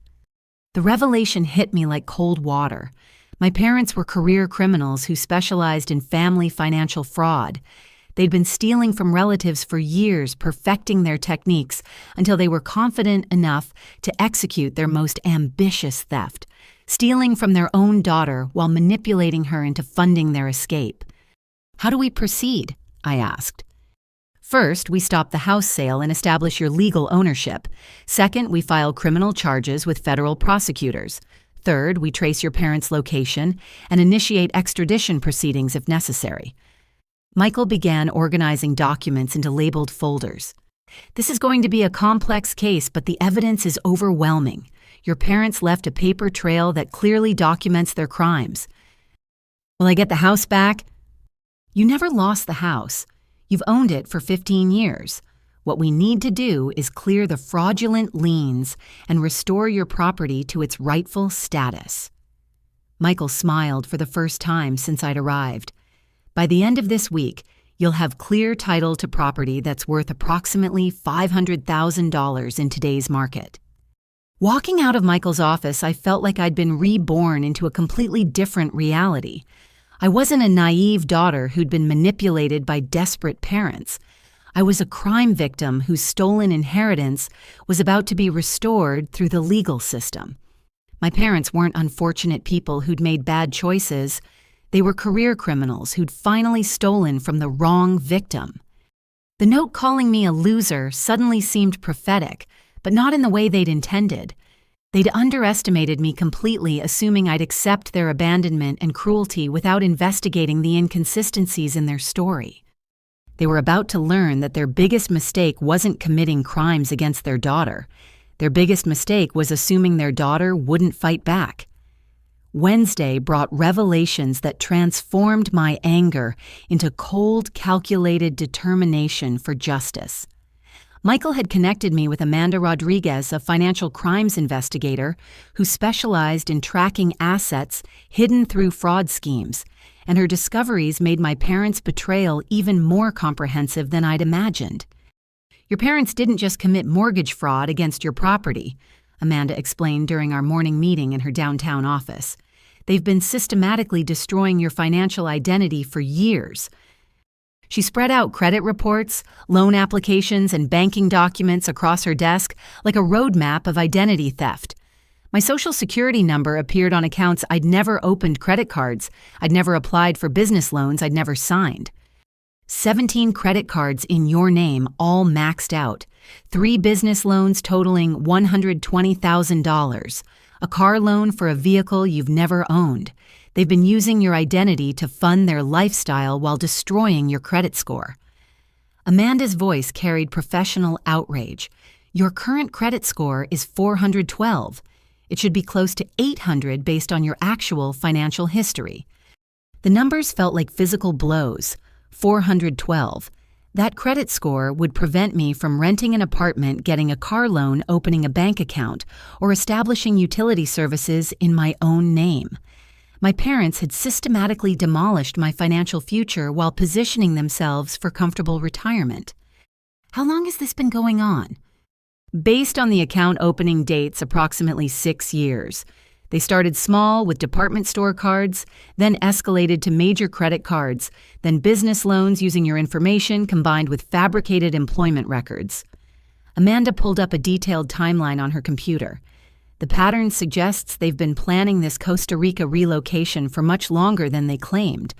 The revelation hit me like cold water. My parents were career criminals who specialized in family financial fraud. They'd been stealing from relatives for years, perfecting their techniques until they were confident enough to execute their most ambitious theft, stealing from their own daughter while manipulating her into funding their escape. How do we proceed? I asked. First, we stop the house sale and establish your legal ownership. Second, we file criminal charges with federal prosecutors. Third, we trace your parents' location and initiate extradition proceedings if necessary. Michael began organizing documents into labeled folders. This is going to be a complex case, but the evidence is overwhelming. Your parents left a paper trail that clearly documents their crimes. Will I get the house back? You never lost the house. You've owned it for 15 years. What we need to do is clear the fraudulent liens and restore your property to its rightful status. Michael smiled for the first time since I'd arrived. By the end of this week, You'll have clear title to property that's worth approximately $500,000 in today's market. Walking out of Michael's office, I felt like I'd been reborn into a completely different reality. I wasn't a naive daughter who'd been manipulated by desperate parents. I was a crime victim whose stolen inheritance was about to be restored through the legal system. My parents weren't unfortunate people who'd made bad choices. They were career criminals who'd finally stolen from the wrong victim. The note calling me a loser suddenly seemed prophetic, but not in the way they'd intended. They'd underestimated me completely, assuming I'd accept their abandonment and cruelty without investigating the inconsistencies in their story. They were about to learn that their biggest mistake wasn't committing crimes against their daughter. Their biggest mistake was assuming their daughter wouldn't fight back. Wednesday brought revelations that transformed my anger into cold, calculated determination for justice. Michael had connected me with Amanda Rodriguez, a financial crimes investigator who specialized in tracking assets hidden through fraud schemes, and her discoveries made my parents' betrayal even more comprehensive than I'd imagined. Your parents didn't just commit mortgage fraud against your property, Amanda explained during our morning meeting in her downtown office. They've been systematically destroying your financial identity for years. She spread out credit reports, loan applications, and banking documents across her desk like a roadmap of identity theft. My social security number appeared on accounts I'd never opened credit cards, I'd never applied for business loans I'd never signed. 17 credit cards in your name, all maxed out. 3 business loans totaling $120,000. A car loan for a vehicle you've never owned. They've been using your identity to fund their lifestyle while destroying your credit score. Amanda's voice carried professional outrage. Your current credit score is 412. It should be close to 800 based on your actual financial history. The numbers felt like physical blows. 412. That credit score would prevent me from renting an apartment, getting a car loan, opening a bank account, or establishing utility services in my own name. My parents had systematically demolished my financial future while positioning themselves for comfortable retirement. How long has this been going on? Based on the account opening dates, approximately 6 years. They started small with department store cards, then escalated to major credit cards, then business loans using your information combined with fabricated employment records. Amanda pulled up a detailed timeline on her computer. The pattern suggests they've been planning this Costa Rica relocation for much longer than they claimed.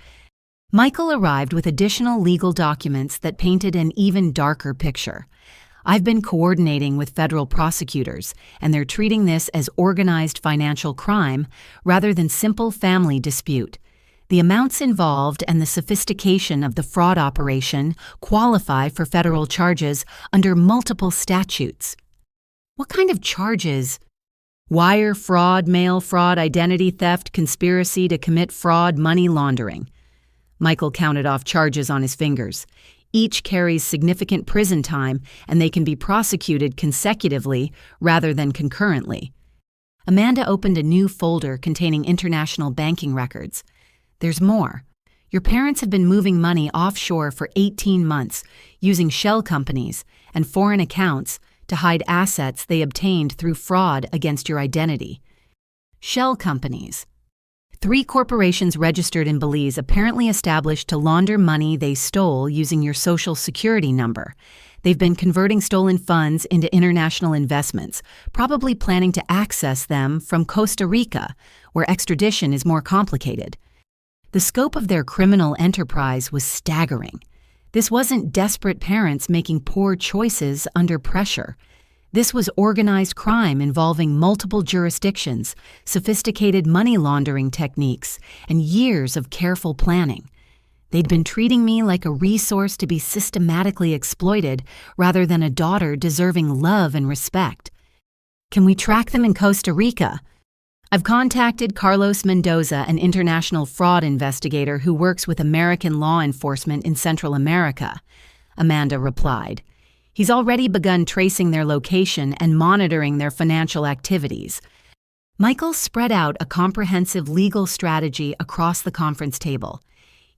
Michael arrived with additional legal documents that painted an even darker picture. I've been coordinating with federal prosecutors, and they're treating this as organized financial crime rather than simple family dispute. The amounts involved and the sophistication of the fraud operation qualify for federal charges under multiple statutes. What kind of charges? Wire fraud, mail fraud, identity theft, conspiracy to commit fraud, money laundering. Michael counted off charges on his fingers. Each carries significant prison time, and they can be prosecuted consecutively rather than concurrently. Amanda opened a new folder containing international banking records. There's more. Your parents have been moving money offshore for 18 months, using shell companies and foreign accounts to hide assets they obtained through fraud against your identity. Shell companies. 3 corporations registered in Belize apparently established to launder money they stole using your social security number. They've been converting stolen funds into international investments, probably planning to access them from Costa Rica, where extradition is more complicated. The scope of their criminal enterprise was staggering. This wasn't desperate parents making poor choices under pressure. This was organized crime involving multiple jurisdictions, sophisticated money laundering techniques, and years of careful planning. They'd been treating me like a resource to be systematically exploited rather than a daughter deserving love and respect. Can we track them in Costa Rica? I've contacted Carlos Mendoza, an international fraud investigator who works with American law enforcement in Central America, Amanda replied. He's already begun tracing their location and monitoring their financial activities. Michael spread out a comprehensive legal strategy across the conference table.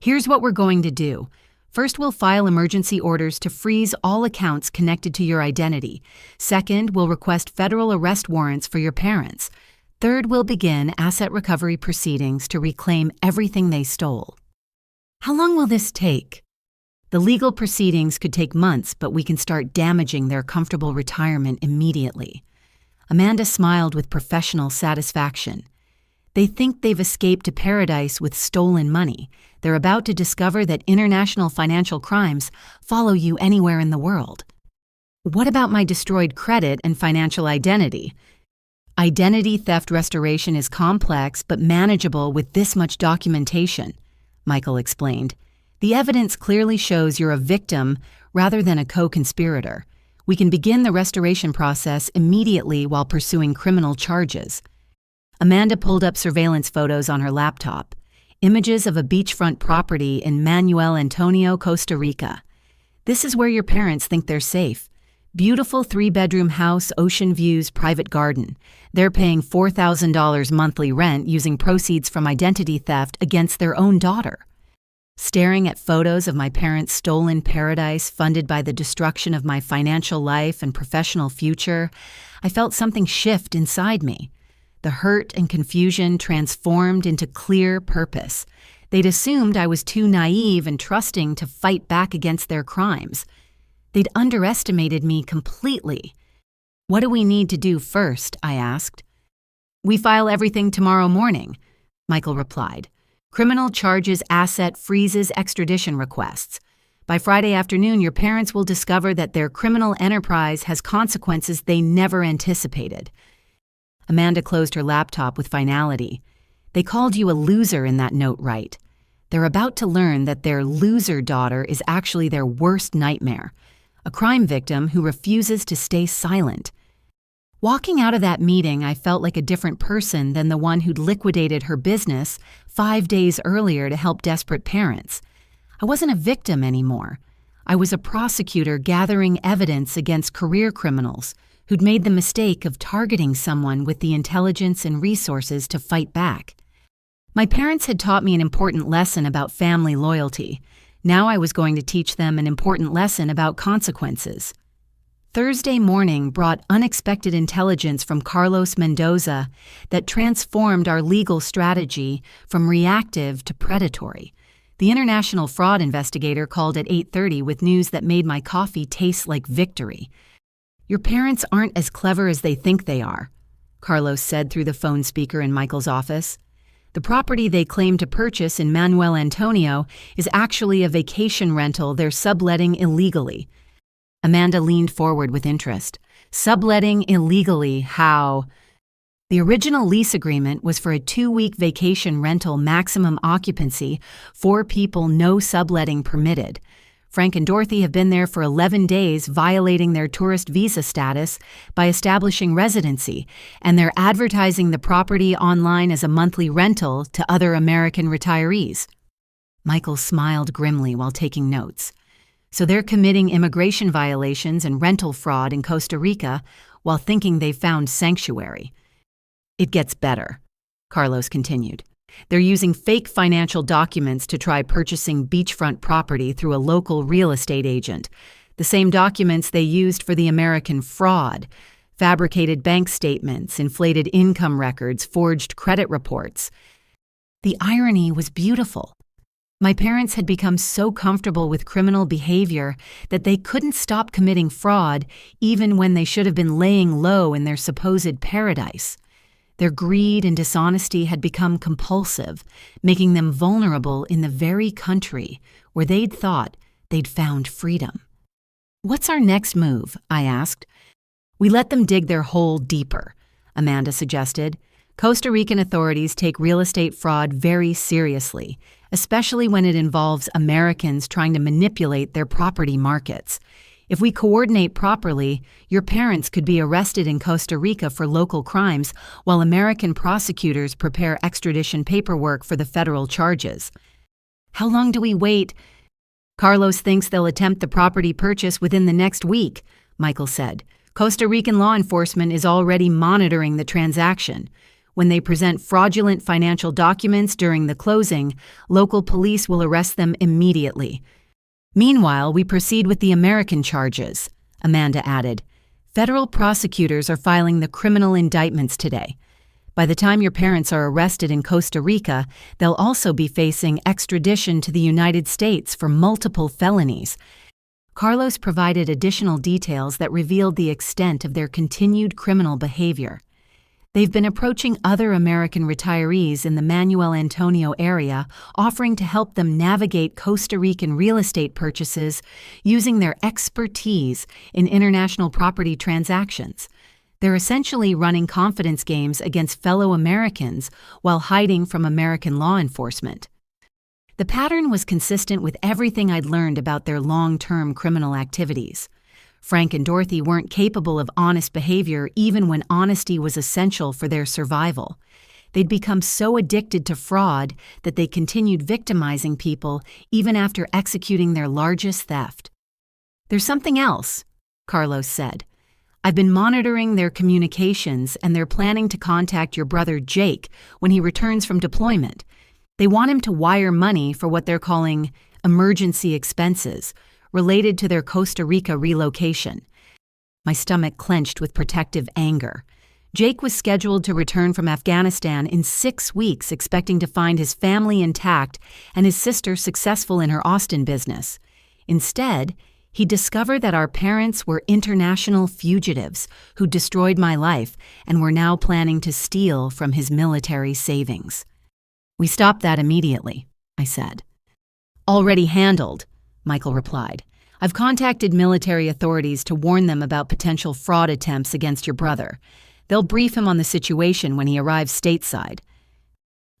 Here's what we're going to do. First, we'll file emergency orders to freeze all accounts connected to your identity. Second, we'll request federal arrest warrants for your parents. Third, we'll begin asset recovery proceedings to reclaim everything they stole. How long will this take? The legal proceedings could take months, but we can start damaging their comfortable retirement immediately. Amanda smiled with professional satisfaction. They think they've escaped to paradise with stolen money. They're about to discover that international financial crimes follow you anywhere in the world. What about my destroyed credit and financial identity? Identity theft restoration is complex but manageable with this much documentation, Michael explained. The evidence clearly shows you're a victim rather than a co-conspirator. We can begin the restoration process immediately while pursuing criminal charges. Amanda pulled up surveillance photos on her laptop, images of a beachfront property in Manuel Antonio, Costa Rica. This is where your parents think they're safe. Beautiful 3-bedroom house, ocean views, private garden. They're paying $4,000 monthly rent using proceeds from identity theft against their own daughter. Staring at photos of my parents' stolen paradise funded by the destruction of my financial life and professional future, I felt something shift inside me. The hurt and confusion transformed into clear purpose. They'd assumed I was too naive and trusting to fight back against their crimes. They'd underestimated me completely. What do we need to do first? I asked. We file everything tomorrow morning, Michael replied. Criminal charges, asset freezes, extradition requests. By Friday afternoon, your parents will discover that their criminal enterprise has consequences they never anticipated. Amanda closed her laptop with finality. They called you a loser in that note, right? They're about to learn that their loser daughter is actually their worst nightmare, a crime victim who refuses to stay silent. Walking out of that meeting, I felt like a different person than the one who'd liquidated her business 5 days earlier to help desperate parents. I wasn't a victim anymore. I was a prosecutor gathering evidence against career criminals who'd made the mistake of targeting someone with the intelligence and resources to fight back. My parents had taught me an important lesson about family loyalty. Now I was going to teach them an important lesson about consequences. Thursday morning brought unexpected intelligence from Carlos Mendoza that transformed our legal strategy from reactive to predatory. The international fraud investigator called at 8:30 with news that made my coffee taste like victory. Your parents aren't as clever as they think they are, Carlos said through the phone speaker in Michael's office. The property they claim to purchase in Manuel Antonio is actually a vacation rental they're subletting illegally. Amanda leaned forward with interest. Subletting illegally, how? The original lease agreement was for a 2-week vacation rental maximum occupancy, 4 people, no subletting permitted. Frank and Dorothy have been there for 11 days, violating their tourist visa status by establishing residency, and they're advertising the property online as a monthly rental to other American retirees. Michael smiled grimly while taking notes. So they're committing immigration violations and rental fraud in Costa Rica while thinking they've found sanctuary. It gets better, Carlos continued. They're using fake financial documents to try purchasing beachfront property through a local real estate agent, the same documents they used for the American fraud: fabricated bank statements, inflated income records, forged credit reports. The irony was beautiful. My parents had become so comfortable with criminal behavior that they couldn't stop committing fraud even when they should have been laying low in their supposed paradise. Their greed and dishonesty had become compulsive, making them vulnerable in the very country where they'd thought they'd found freedom. What's our next move? I asked. We let them dig their hole deeper, Amanda suggested. Costa Rican authorities take real estate fraud very seriously, especially when it involves Americans trying to manipulate their property markets. If we coordinate properly, your parents could be arrested in Costa Rica for local crimes while American prosecutors prepare extradition paperwork for the federal charges. How long do we wait? Carlos thinks they'll attempt the property purchase within the next week, Michael said. Costa Rican law enforcement is already monitoring the transaction. When they present fraudulent financial documents during the closing, local police will arrest them immediately. Meanwhile, we proceed with the American charges, Amanda added. Federal prosecutors are filing the criminal indictments today. By the time your parents are arrested in Costa Rica, they'll also be facing extradition to the United States for multiple felonies. Carlos provided additional details that revealed the extent of their continued criminal behavior. They've been approaching other American retirees in the Manuel Antonio area, offering to help them navigate Costa Rican real estate purchases using their expertise in international property transactions. They're essentially running confidence games against fellow Americans while hiding from American law enforcement. The pattern was consistent with everything I'd learned about their long-term criminal activities. Frank and Dorothy weren't capable of honest behavior even when honesty was essential for their survival. They'd become so addicted to fraud that they continued victimizing people even after executing their largest theft. "There's something else," Carlos said. "I've been monitoring their communications and they're planning to contact your brother Jake when he returns from deployment. They want him to wire money for what they're calling emergency expenses related to their Costa Rica relocation." My stomach clenched with protective anger. Jake was scheduled to return from Afghanistan in 6 weeks, expecting to find his family intact and his sister successful in her Austin business. Instead, he discovered that our parents were international fugitives who destroyed my life and were now planning to steal from his military savings. "We stopped that immediately," I said. "Already handled," Michael replied. "I've contacted military authorities to warn them about potential fraud attempts against your brother. They'll brief him on the situation when he arrives stateside."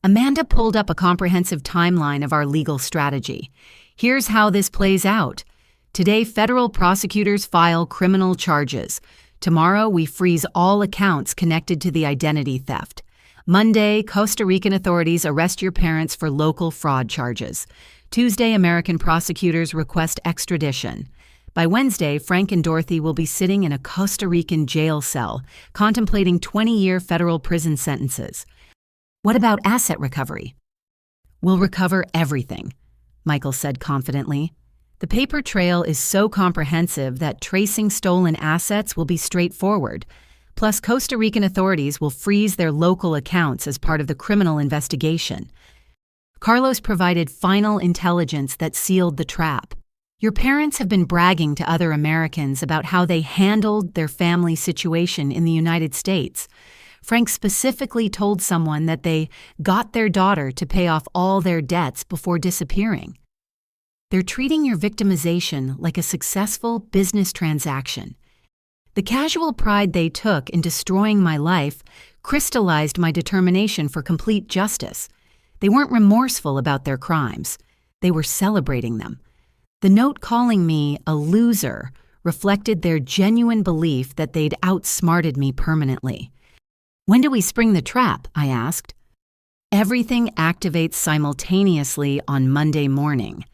Amanda pulled up a comprehensive timeline of our legal strategy. "Here's how this plays out. Today, federal prosecutors file criminal charges. Tomorrow, we freeze all accounts connected to the identity theft. Monday, Costa Rican authorities arrest your parents for local fraud charges. Tuesday, American prosecutors request extradition. By Wednesday, Frank and Dorothy will be sitting in a Costa Rican jail cell, contemplating 20-year federal prison sentences. What about asset recovery?" "We'll recover everything," Michael said confidently. "The paper trail is so comprehensive that tracing stolen assets will be straightforward. Plus, Costa Rican authorities will freeze their local accounts as part of the criminal investigation." Carlos provided final intelligence that sealed the trap. "Your parents have been bragging to other Americans about how they handled their family situation in the United States. Frank specifically told someone that they got their daughter to pay off all their debts before disappearing. They're treating your victimization like a successful business transaction. The casual pride they took in destroying my life crystallized my determination for complete justice. They weren't remorseful about their crimes. They were celebrating them. The note calling me a loser reflected their genuine belief that they'd outsmarted me permanently. "When do we spring the trap?" I asked. "Everything activates simultaneously on Monday morning,"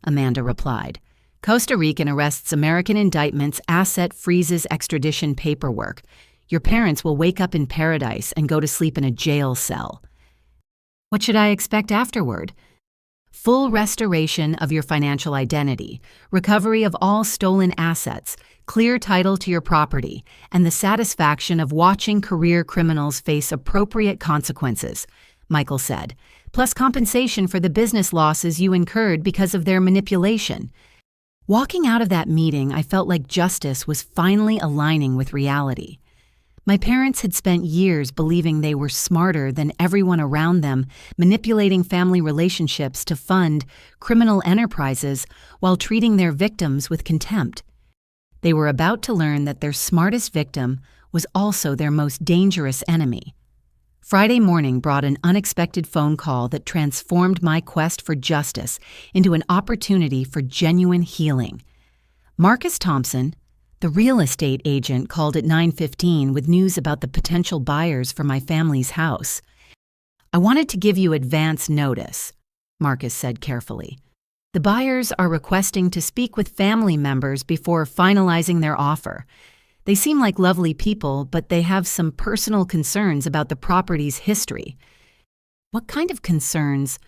Amanda replied. "Costa Rican arrests American indictments, asset freezes extradition paperwork. Your parents will wake up in paradise and go to sleep in a jail cell." "What should I expect afterward?" "Full restoration of your financial identity, recovery of all stolen assets, clear title to your property, and the satisfaction of watching career criminals face appropriate consequences," Michael said, "plus compensation for the business losses you incurred because of their manipulation." Walking out of that meeting, I felt like justice was finally aligning with reality. My parents had spent years believing they were smarter than everyone around them, manipulating family relationships to fund criminal enterprises while treating their victims with contempt. They were about to learn that their smartest victim was also their most dangerous enemy. Friday morning brought an unexpected phone call that transformed my quest for justice into an opportunity for genuine healing. Marcus Thompson, the real estate agent, called at 9:15 with news about the potential buyers for my family's house. "I wanted to give you advance notice," Marcus said carefully. "The buyers are requesting to speak with family members before finalizing their offer. They seem like lovely people, but they have some personal concerns about the property's history." "What kind of concerns?"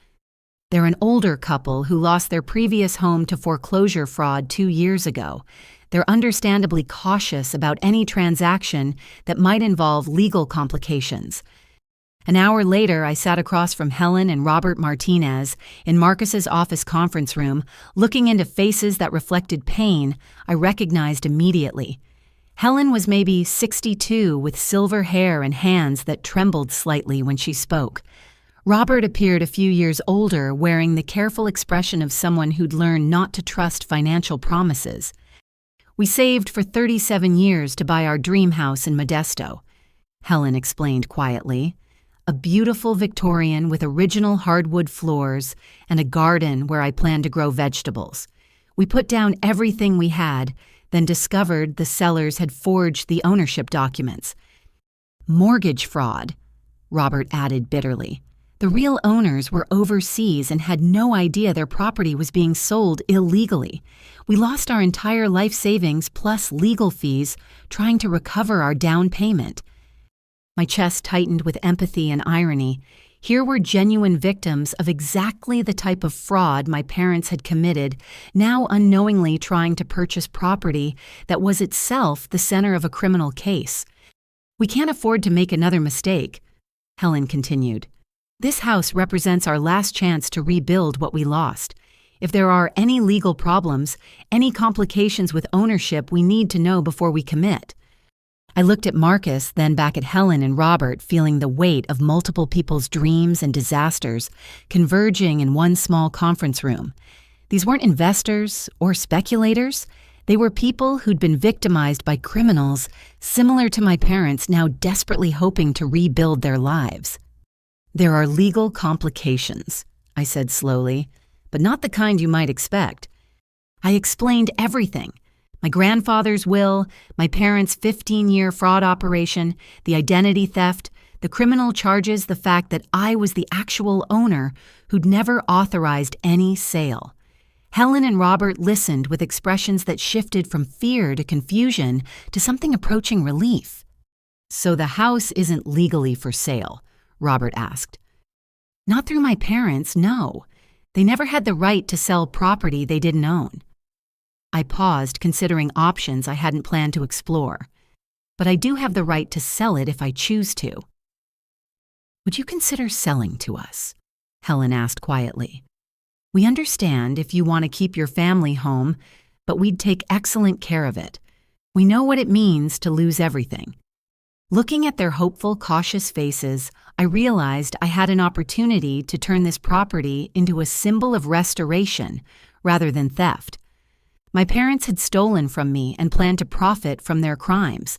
They're an older couple who lost their previous home to foreclosure fraud 2 years ago. They're understandably cautious about any transaction that might involve legal complications. An hour later, I sat across from Helen and Robert Martinez in Marcus's office conference room, looking into faces that reflected pain I recognized immediately. Helen was maybe 62 with silver hair and hands that trembled slightly when she spoke. Robert appeared a few years older, wearing the careful expression of someone who'd learned not to trust financial promises. "We saved for 37 years to buy our dream house in Modesto," Helen explained quietly. "A beautiful Victorian with original hardwood floors and a garden where I plan to grow vegetables. We put down everything we had, then discovered the sellers had forged the ownership documents." "Mortgage fraud," Robert added bitterly. "The real owners were overseas and had no idea their property was being sold illegally. We lost our entire life savings plus legal fees trying to recover our down payment." My chest tightened with empathy and irony. Here were genuine victims of exactly the type of fraud my parents had committed, now unknowingly trying to purchase property that was itself the center of a criminal case. "We can't afford to make another mistake," Helen continued. "This house represents our last chance to rebuild what we lost. If there are any legal problems, any complications with ownership, we need to know before we commit." I looked at Marcus, then back at Helen and Robert, feeling the weight of multiple people's dreams and disasters converging in one small conference room. These weren't investors or speculators. They were people who'd been victimized by criminals similar to my parents, now desperately hoping to rebuild their lives. "There are legal complications," I said slowly, "but not the kind you might expect." I explained everything. My grandfather's will, my parents' 15-year fraud operation, the identity theft, the criminal charges, the fact that I was the actual owner who'd never authorized any sale. Helen and Robert listened with expressions that shifted from fear to confusion to something approaching relief. "So the house isn't legally for sale?" Robert asked. "Not through my parents, no. They never had the right to sell property they didn't own." I paused, considering options I hadn't planned to explore. "But I do have the right to sell it if I choose to." "Would you consider selling to us?" Helen asked quietly. "We understand if you want to keep your family home, but we'd take excellent care of it. We know what it means to lose everything." Looking at their hopeful, cautious faces, I realized I had an opportunity to turn this property into a symbol of restoration rather than theft. My parents had stolen from me and planned to profit from their crimes,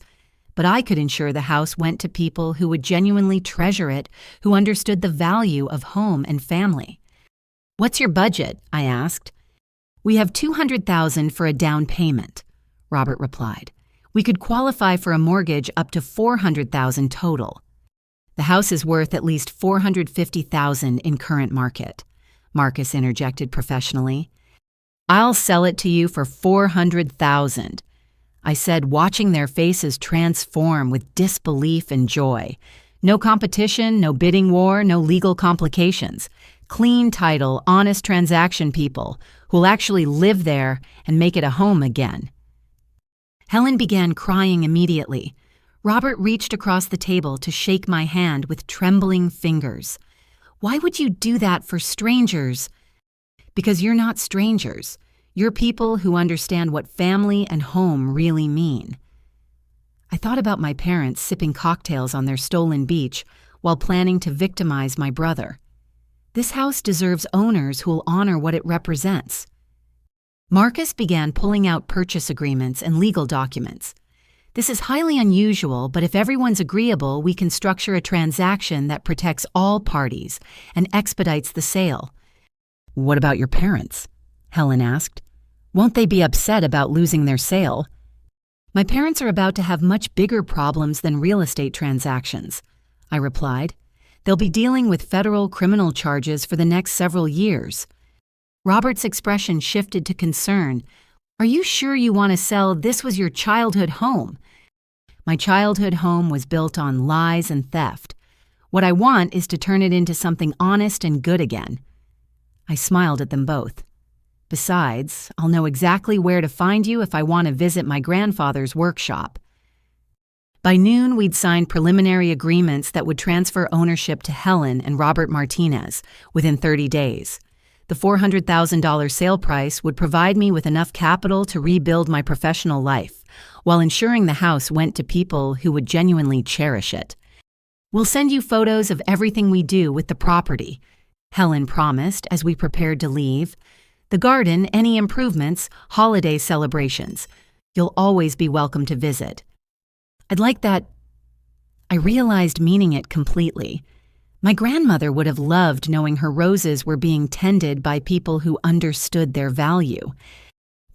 but I could ensure the house went to people who would genuinely treasure it, who understood the value of home and family. "What's your budget?" I asked. "We have $200,000 for a down payment," Robert replied. "We could qualify for a mortgage up to $400,000 total." "The house is worth at least $450,000 in current market," Marcus interjected professionally. "I'll sell it to you for $400,000, I said, watching their faces transform with disbelief and joy. No competition, no bidding war, no legal complications. Clean title, honest transaction people who'll actually live there and make it a home again. Helen began crying immediately. Robert reached across the table to shake my hand with trembling fingers. "Why would you do that for strangers?" "Because you're not strangers. You're people who understand what family and home really mean." I thought about my parents sipping cocktails on their stolen beach while planning to victimize my brother. This house deserves owners who'll honor what it represents. Marcus began pulling out purchase agreements and legal documents. "This is highly unusual, but if everyone's agreeable, we can structure a transaction that protects all parties and expedites the sale." "What about your parents?" Helen asked. "Won't they be upset about losing their sale?" "My parents are about to have much bigger problems than real estate transactions," I replied. "They'll be dealing with federal criminal charges for the next several years." Robert's expression shifted to concern. "Are you sure you want to sell? This was your childhood home." "My childhood home was built on lies and theft. What I want is to turn it into something honest and good again." I smiled at them both. Besides, I'll know exactly where to find you if I want to visit my grandfather's workshop. By noon, we'd signed preliminary agreements that would transfer ownership to Helen and Robert Martinez within 30 days. The $400,000 sale price would provide me with enough capital to rebuild my professional life, while ensuring the house went to people who would genuinely cherish it. "We'll send you photos of everything we do with the property," Helen promised as we prepared to leave. "The garden, any improvements, holiday celebrations. You'll always be welcome to visit." "I'd like that." I realized meaning it completely. My grandmother would have loved knowing her roses were being tended by people who understood their value.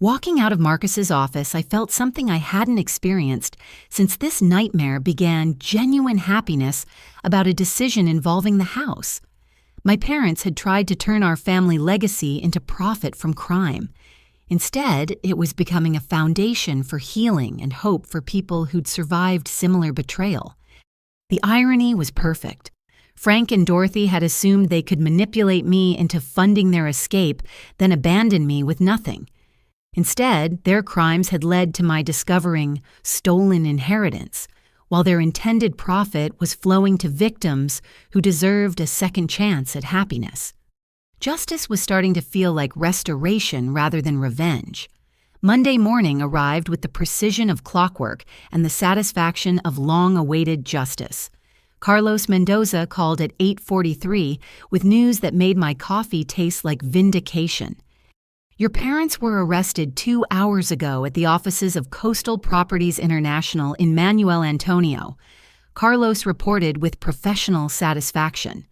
Walking out of Marcus's office, I felt something I hadn't experienced since this nightmare began: genuine happiness about a decision involving the house. My parents had tried to turn our family legacy into profit from crime. Instead, it was becoming a foundation for healing and hope for people who'd survived similar betrayal. The irony was perfect. Frank and Dorothy had assumed they could manipulate me into funding their escape, then abandon me with nothing. Instead, their crimes had led to my discovering stolen inheritance, while their intended profit was flowing to victims who deserved a second chance at happiness. Justice was starting to feel like restoration rather than revenge. Monday morning arrived with the precision of clockwork and the satisfaction of long-awaited justice. Carlos Mendoza called at 8:43 with news that made my coffee taste like vindication. "Your parents were arrested 2 hours ago at the offices of Coastal Properties International in Manuel Antonio," Carlos reported with professional satisfaction.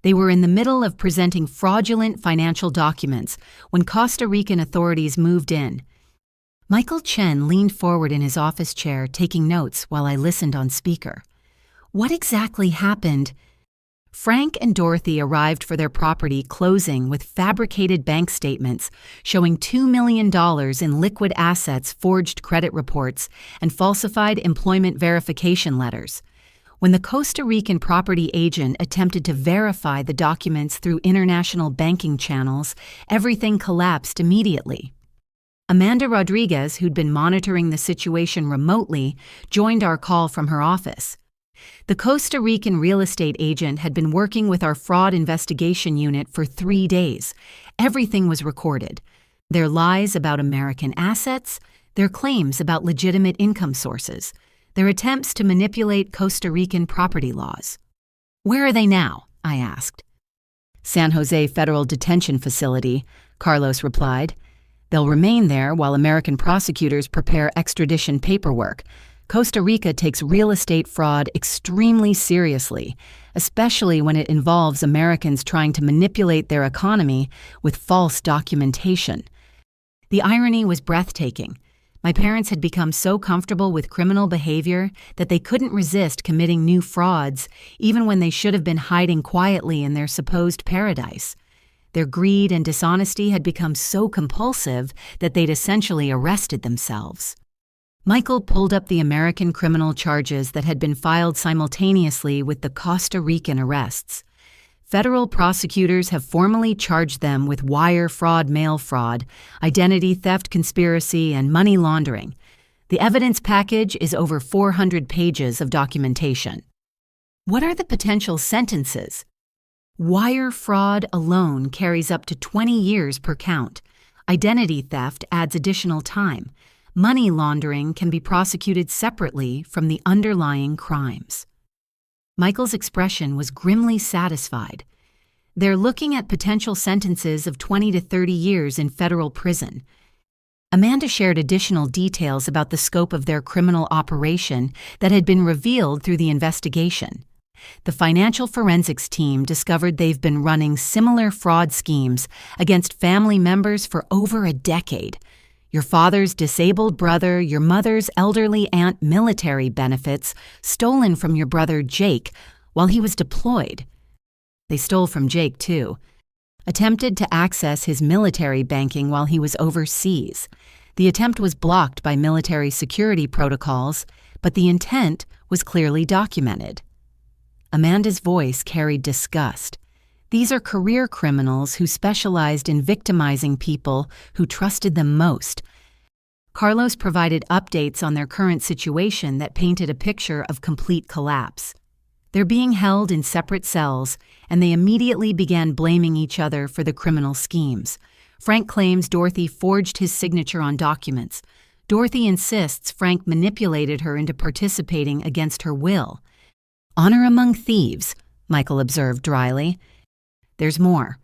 They were in the middle of presenting fraudulent financial documents when Costa Rican authorities moved in. Michael Chen leaned forward in his office chair, taking notes while I listened on speaker. "What exactly happened?" Frank and Dorothy arrived for their property closing with fabricated bank statements showing $2 million in liquid assets, forged credit reports, and falsified employment verification letters. When the Costa Rican property agent attempted to verify the documents through international banking channels, everything collapsed immediately. Amanda Rodriguez, who'd been monitoring the situation remotely, joined our call from her office. The Costa Rican real estate agent had been working with our fraud investigation unit for 3 days. Everything was recorded: their lies about American assets, their claims about legitimate income sources, their attempts to manipulate Costa Rican property laws. "Where are they now?" I asked. "San Jose Federal Detention Facility," Carlos replied. "They'll remain there while American prosecutors prepare extradition paperwork. Costa Rica takes real estate fraud extremely seriously, especially when it involves Americans trying to manipulate their economy with false documentation." The irony was breathtaking. My parents had become so comfortable with criminal behavior that they couldn't resist committing new frauds, even when they should have been hiding quietly in their supposed paradise. Their greed and dishonesty had become so compulsive that they'd essentially arrested themselves. Michael pulled up the American criminal charges that had been filed simultaneously with the Costa Rican arrests. Federal prosecutors have formally charged them with wire fraud, mail fraud, identity theft conspiracy, and money laundering. The evidence package is over 400 pages of documentation. What are the potential sentences? Wire fraud alone carries up to 20 years per count. Identity theft adds additional time. Money laundering can be prosecuted separately from the underlying crimes. Michael's expression was grimly satisfied. "They're looking at potential sentences of 20 to 30 years in federal prison." Amanda shared additional details about the scope of their criminal operation that had been revealed through the investigation. The financial forensics team discovered they've been running similar fraud schemes against family members for over a decade. Your father's disabled brother, your mother's elderly aunt military benefits stolen from your brother Jake while he was deployed. They stole from Jake, too. Attempted to access his military banking while he was overseas. The attempt was blocked by military security protocols, but the intent was clearly documented. Amanda's voice carried disgust. These are career criminals who specialized in victimizing people who trusted them most. Carlos provided updates on their current situation that painted a picture of complete collapse. They're being held in separate cells, and they immediately began blaming each other for the criminal schemes. Frank claims Dorothy forged his signature on documents. Dorothy insists Frank manipulated her into participating against her will. Honor among thieves, Michael observed dryly. There's more,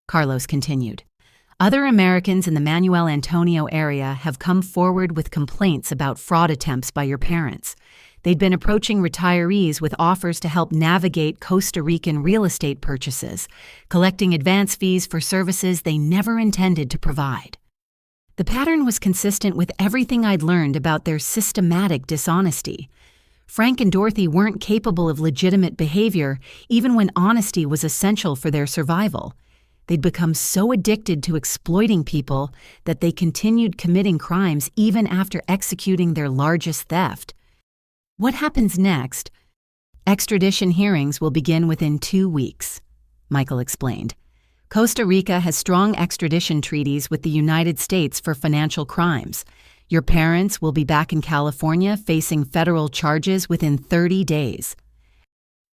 Carlos continued. Other Americans in the Manuel Antonio area have come forward with complaints about fraud attempts by your parents. They'd been approaching retirees with offers to help navigate Costa Rican real estate purchases, collecting advance fees for services they never intended to provide. The pattern was consistent with everything I'd learned about their systematic dishonesty. Frank and Dorothy weren't capable of legitimate behavior, even when honesty was essential for their survival. They'd become so addicted to exploiting people that they continued committing crimes even after executing their largest theft. What happens next? Extradition hearings will begin within 2 weeks, Michael explained. Costa Rica has strong extradition treaties with the United States for financial crimes. Your parents will be back in California facing federal charges within 30 days.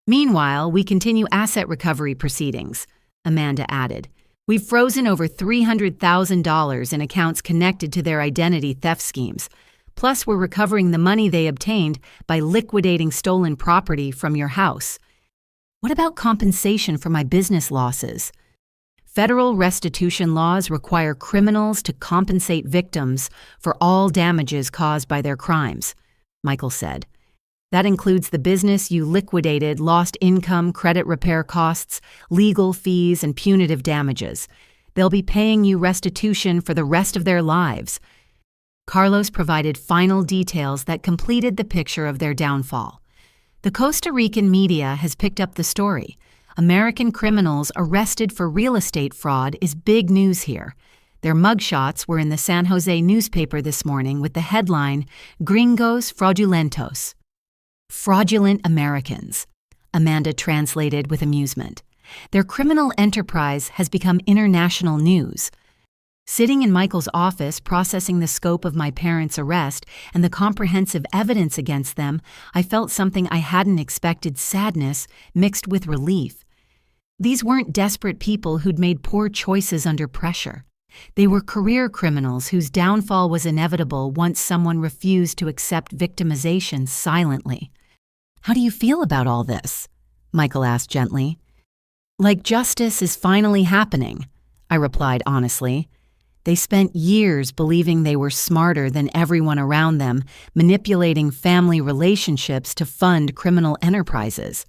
Meanwhile, we continue asset recovery proceedings, Amanda added. We've frozen over $300,000 in accounts connected to their identity theft schemes. Plus, we're recovering the money they obtained by liquidating stolen property from your house. What about compensation for my business losses? Federal restitution laws require criminals to compensate victims for all damages caused by their crimes, Michael said. That includes the business you liquidated, lost income, credit repair costs, legal fees, and punitive damages. They'll be paying you restitution for the rest of their lives. Carlos provided final details that completed the picture of their downfall. The Costa Rican media has picked up the story. American criminals arrested for real estate fraud is big news here. Their mugshots were in the San Jose newspaper this morning with the headline, Gringos Fraudulentos. Fraudulent Americans, Amanda translated with amusement. Their criminal enterprise has become international news. Sitting in Michael's office processing the scope of my parents' arrest and the comprehensive evidence against them, I felt something I hadn't expected: sadness mixed with relief. These weren't desperate people who'd made poor choices under pressure. They were career criminals whose downfall was inevitable once someone refused to accept victimization silently. How do you feel about all this? Michael asked gently. Like justice is finally happening, I replied honestly. They spent years believing they were smarter than everyone around them, manipulating family relationships to fund criminal enterprises.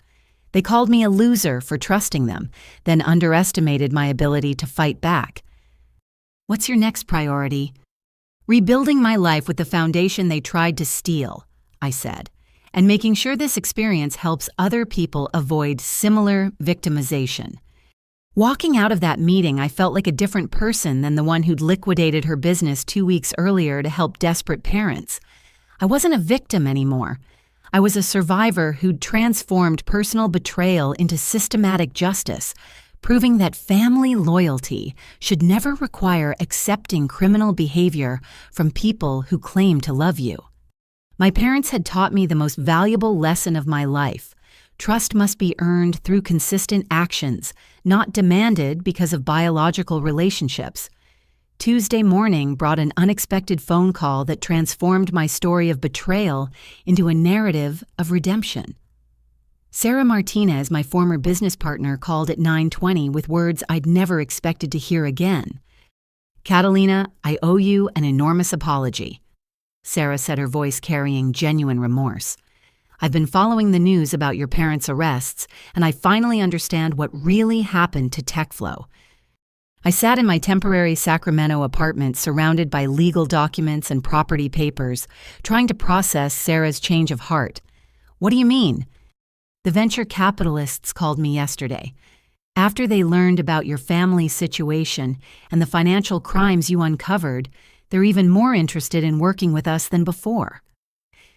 They called me a loser for trusting them, then underestimated my ability to fight back. What's your next priority? Rebuilding my life with the foundation they tried to steal, I said, and making sure this experience helps other people avoid similar victimization. Walking out of that meeting, I felt like a different person than the one who'd liquidated her business 2 weeks earlier to help desperate parents. I wasn't a victim anymore. I was a survivor who'd transformed personal betrayal into systematic justice, proving that family loyalty should never require accepting criminal behavior from people who claim to love you. My parents had taught me the most valuable lesson of my life. Trust must be earned through consistent actions, not demanded because of biological relationships. Tuesday morning brought an unexpected phone call that transformed my story of betrayal into a narrative of redemption. Sarah Martinez, my former business partner, called at 9:20 with words I'd never expected to hear again. Catalina, I owe you an enormous apology, Sarah said, her voice carrying genuine remorse. I've been following the news about your parents' arrests, and I finally understand what really happened to TechFlow. I sat in my temporary Sacramento apartment surrounded by legal documents and property papers, trying to process Sarah's change of heart. What do you mean? The venture capitalists called me yesterday. After they learned about your family's situation and the financial crimes you uncovered, they're even more interested in working with us than before.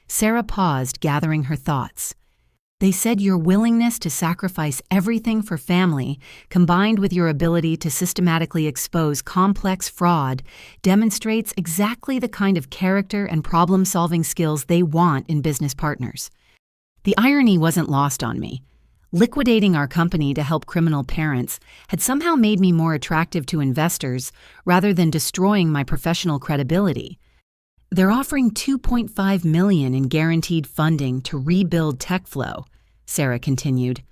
Sarah paused, gathering her thoughts. They said your willingness to sacrifice everything for family, combined with your ability to systematically expose complex fraud, demonstrates exactly the kind of character and problem-solving skills they want in business partners. The irony wasn't lost on me. Liquidating our company to help criminal parents had somehow made me more attractive to investors rather than destroying my professional credibility. They're offering $2.5 million in guaranteed funding to rebuild TechFlow, Sarah continued,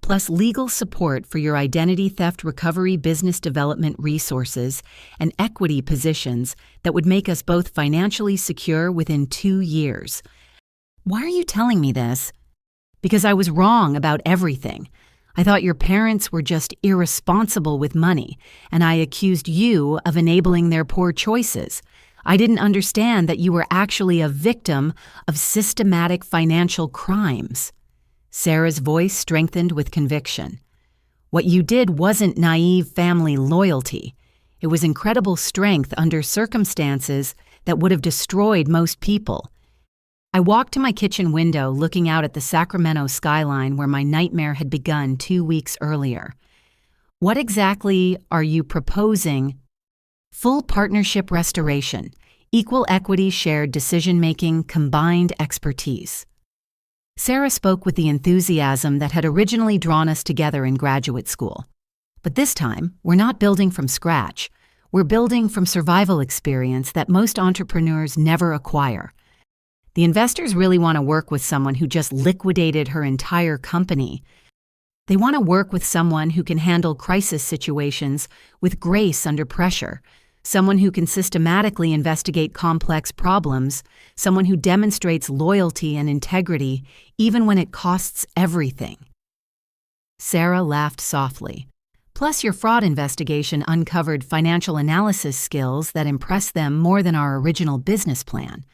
plus legal support for your identity theft recovery business development resources and equity positions that would make us both financially secure within 2 years. Why are you telling me this? Because I was wrong about everything. I thought your parents were just irresponsible with money, and I accused you of enabling their poor choices. I didn't understand that you were actually a victim of systematic financial crimes. Sarah's voice strengthened with conviction. What you did wasn't naive family loyalty. It was incredible strength under circumstances that would have destroyed most people. I walked to my kitchen window looking out at the Sacramento skyline where my nightmare had begun 2 weeks earlier. What exactly are you proposing? Full partnership restoration, equal equity, shared decision-making, combined expertise. Sarah spoke with the enthusiasm that had originally drawn us together in graduate school. But this time, we're not building from scratch. We're building from survival experience that most entrepreneurs never acquire. The investors really want to work with someone who just liquidated her entire company. They want to work with someone who can handle crisis situations with grace under pressure, someone who can systematically investigate complex problems, someone who demonstrates loyalty and integrity even when it costs everything. Sarah laughed softly. Plus, your fraud investigation uncovered financial analysis skills that impressed them more than our original business plan.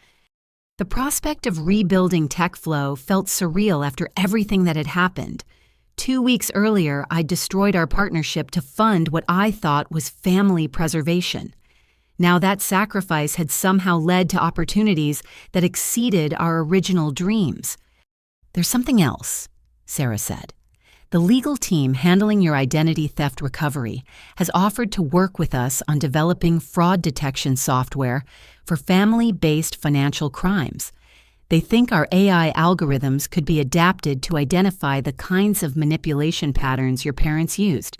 The prospect of rebuilding TechFlow felt surreal after everything that had happened. 2 weeks earlier, I destroyed our partnership to fund what I thought was family preservation. Now that sacrifice had somehow led to opportunities that exceeded our original dreams. There's something else, Sarah said. The legal team handling your identity theft recovery has offered to work with us on developing fraud detection software for family-based financial crimes. They think our AI algorithms could be adapted to identify the kinds of manipulation patterns your parents used.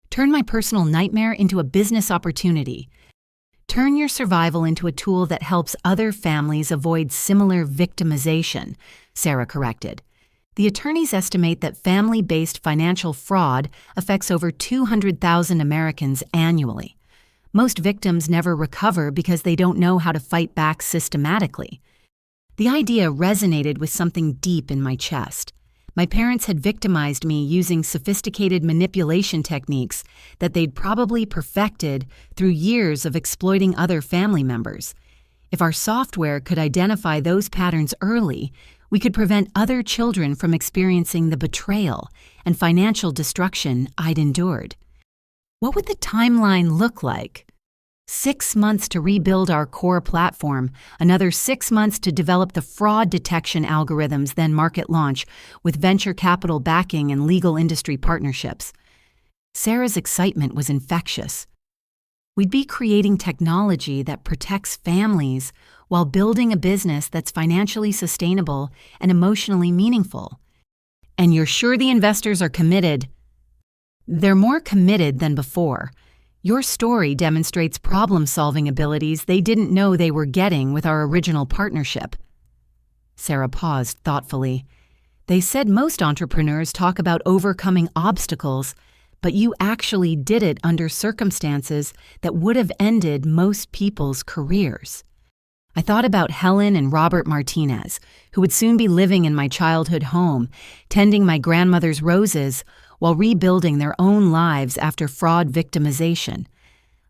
Turn my personal nightmare into a business opportunity. Turn your survival into a tool that helps other families avoid similar victimization, Sarah corrected. The attorneys estimate that family-based financial fraud affects over 200,000 Americans annually. Most victims never recover because they don't know how to fight back systematically. The idea resonated with something deep in my chest. My parents had victimized me using sophisticated manipulation techniques that they'd probably perfected through years of exploiting other family members. If our software could identify those patterns early, we could prevent other children from experiencing the betrayal and financial destruction I'd endured. What would the timeline look like? 6 months to rebuild our core platform, another 6 months to develop the fraud detection algorithms, then market launch with venture capital backing and legal industry partnerships. Sarah's excitement was infectious. We'd be creating technology that protects families while building a business that's financially sustainable and emotionally meaningful. And you're sure the investors are committed? They're more committed than before. Your story demonstrates problem-solving abilities they didn't know they were getting with our original partnership. Sarah paused thoughtfully. They said most entrepreneurs talk about overcoming obstacles, but you actually did it under circumstances that would have ended most people's careers. I thought about Helen and Robert Martinez, who would soon be living in my childhood home, tending my grandmother's roses while rebuilding their own lives after fraud victimization.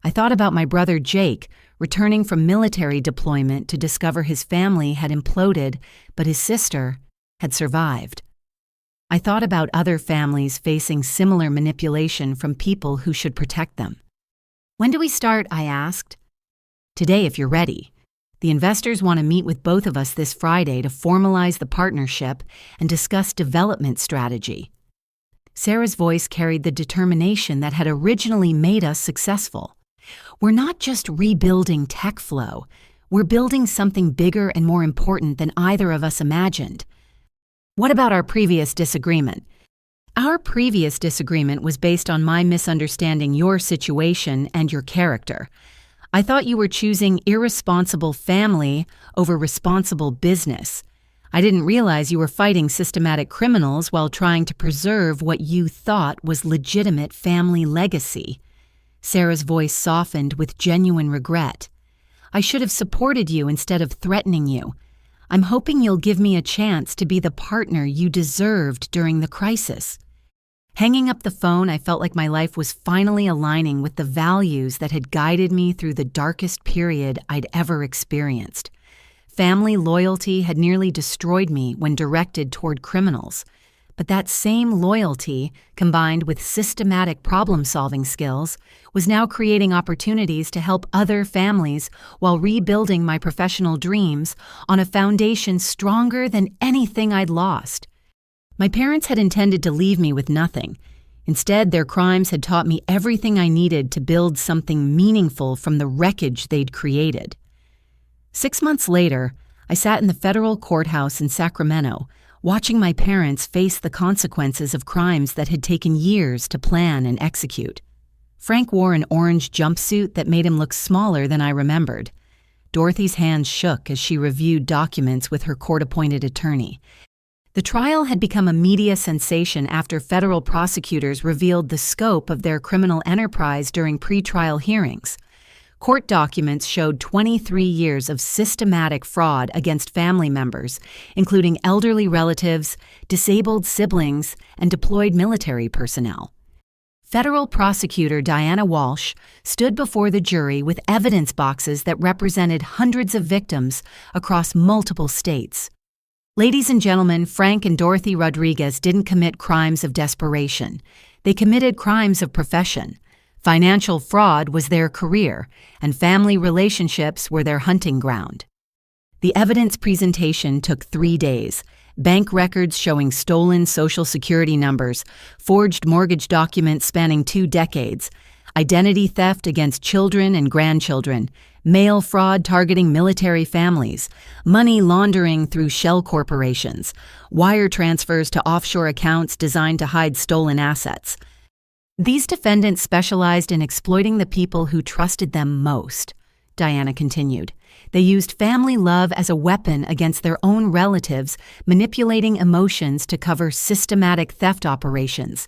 I thought about my brother Jake, returning from military deployment to discover his family had imploded, but his sister had survived. I thought about other families facing similar manipulation from people who should protect them. "When do we start?" I asked. "Today, if you're ready." The investors want to meet with both of us this Friday to formalize the partnership and discuss development strategy. Sarah's voice carried the determination that had originally made us successful. We're not just rebuilding tech flow. We're building something bigger and more important than either of us imagined. What about our previous disagreement? Our previous disagreement was based on my misunderstanding your situation and your character. I thought you were choosing irresponsible family over responsible business. I didn't realize you were fighting systematic criminals while trying to preserve what you thought was legitimate family legacy. Sarah's voice softened with genuine regret. I should have supported you instead of threatening you. I'm hoping you'll give me a chance to be the partner you deserved during the crisis. Hanging up the phone, I felt like my life was finally aligning with the values that had guided me through the darkest period I'd ever experienced. Family loyalty had nearly destroyed me when directed toward criminals. But that same loyalty, combined with systematic problem-solving skills, was now creating opportunities to help other families while rebuilding my professional dreams on a foundation stronger than anything I'd lost. My parents had intended to leave me with nothing. Instead, their crimes had taught me everything I needed to build something meaningful from the wreckage they'd created. 6 months later, I sat in the federal courthouse in Sacramento, watching my parents face the consequences of crimes that had taken years to plan and execute. Frank wore an orange jumpsuit that made him look smaller than I remembered. Dorothy's hands shook as she reviewed documents with her court-appointed attorney. The trial had become a media sensation after federal prosecutors revealed the scope of their criminal enterprise during pretrial hearings. Court documents showed 23 years of systematic fraud against family members, including elderly relatives, disabled siblings, and deployed military personnel. Federal prosecutor Diana Walsh stood before the jury with evidence boxes that represented hundreds of victims across multiple states. Ladies and gentlemen, Frank and Dorothy Rodriguez didn't commit crimes of desperation. They committed crimes of profession. Financial fraud was their career, and family relationships were their hunting ground. The evidence presentation took 3 days. Bank records showing stolen Social Security numbers, forged mortgage documents spanning 2 decades, identity theft against children and grandchildren, mail fraud targeting military families, money laundering through shell corporations, wire transfers to offshore accounts designed to hide stolen assets. These defendants specialized in exploiting the people who trusted them most, Diana continued. They used family love as a weapon against their own relatives, manipulating emotions to cover systematic theft operations.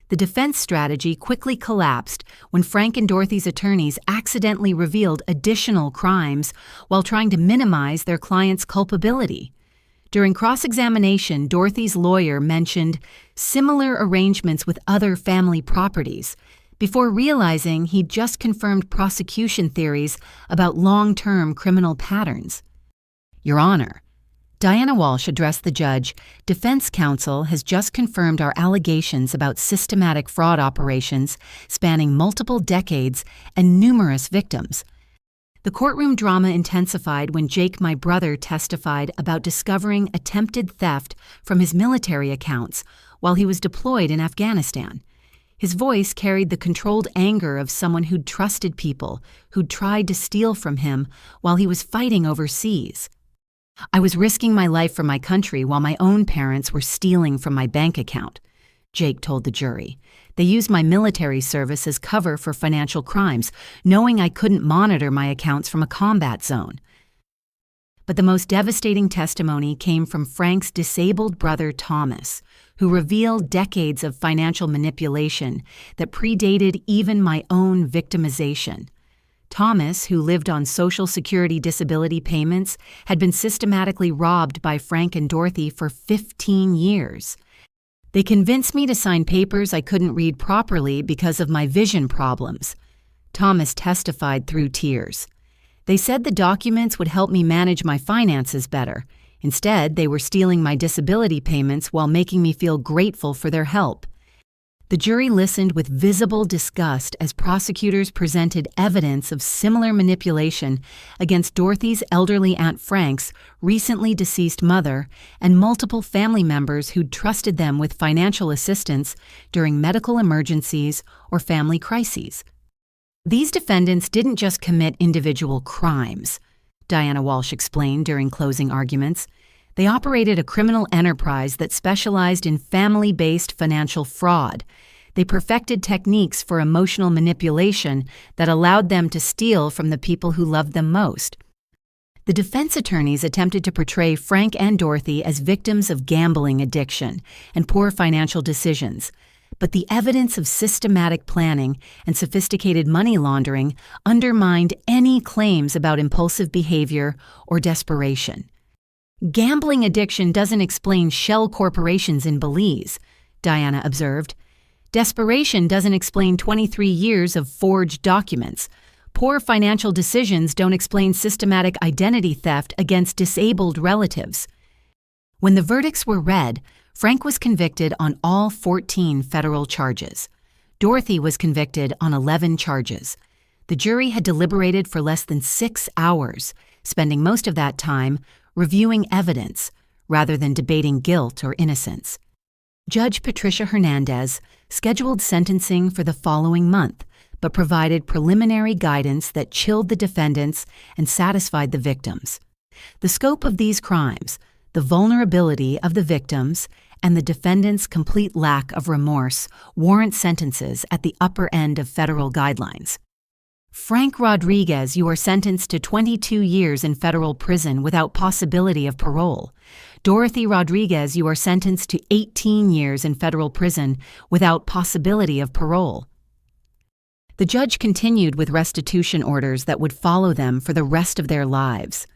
The defense strategy quickly collapsed when Frank and Dorothy's attorneys accidentally revealed additional crimes while trying to minimize their client's culpability. During cross-examination, Dorothy's lawyer mentioned similar arrangements with other family properties, before realizing he'd just confirmed prosecution theories about long-term criminal patterns. Your Honor, Diana Walsh addressed the judge, defense counsel has just confirmed our allegations about systematic fraud operations spanning multiple decades and numerous victims. The courtroom drama intensified when Jake, my brother, testified about discovering attempted theft from his military accounts while he was deployed in Afghanistan. His voice carried the controlled anger of someone who'd trusted people, who'd tried to steal from him while he was fighting overseas. I was risking my life for my country while my own parents were stealing from my bank account, Jake told the jury. They used my military service as cover for financial crimes, knowing I couldn't monitor my accounts from a combat zone. But the most devastating testimony came from Frank's disabled brother Thomas, who revealed decades of financial manipulation that predated even my own victimization. Thomas, who lived on Social Security disability payments, had been systematically robbed by Frank and Dorothy for 15 years. They convinced me to sign papers I couldn't read properly because of my vision problems. Thomas testified through tears. They said the documents would help me manage my finances better. Instead, they were stealing my disability payments while making me feel grateful for their help. The jury listened with visible disgust as prosecutors presented evidence of similar manipulation against Dorothy's elderly Aunt Frank's recently deceased mother and multiple family members who'd trusted them with financial assistance during medical emergencies or family crises. These defendants didn't just commit individual crimes, Diana Walsh explained during closing arguments. They operated a criminal enterprise that specialized in family-based financial fraud. They perfected techniques for emotional manipulation that allowed them to steal from the people who loved them most. The defense attorneys attempted to portray Frank and Dorothy as victims of gambling addiction and poor financial decisions, but the evidence of systematic planning and sophisticated money laundering undermined any claims about impulsive behavior or desperation. Gambling addiction doesn't explain shell corporations in Belize, Diana observed. Desperation doesn't explain 23 years of forged documents. Poor financial decisions don't explain systematic identity theft against disabled relatives. When the verdicts were read, Frank was convicted on all 14 federal charges. Dorothy was convicted on 11 charges. The jury had deliberated for less than 6 hours, spending most of that time reviewing evidence rather than debating guilt or innocence. Judge Patricia Hernandez scheduled sentencing for the following month, but provided preliminary guidance that chilled the defendants and satisfied the victims. The scope of these crimes, the vulnerability of the victims, and the defendants' complete lack of remorse warrant sentences at the upper end of federal guidelines. Frank Rodriguez, you are sentenced to 22 years in federal prison without possibility of parole. Dorothy Rodriguez, you are sentenced to 18 years in federal prison without possibility of parole. The judge continued with restitution orders that would follow them for the rest of their lives.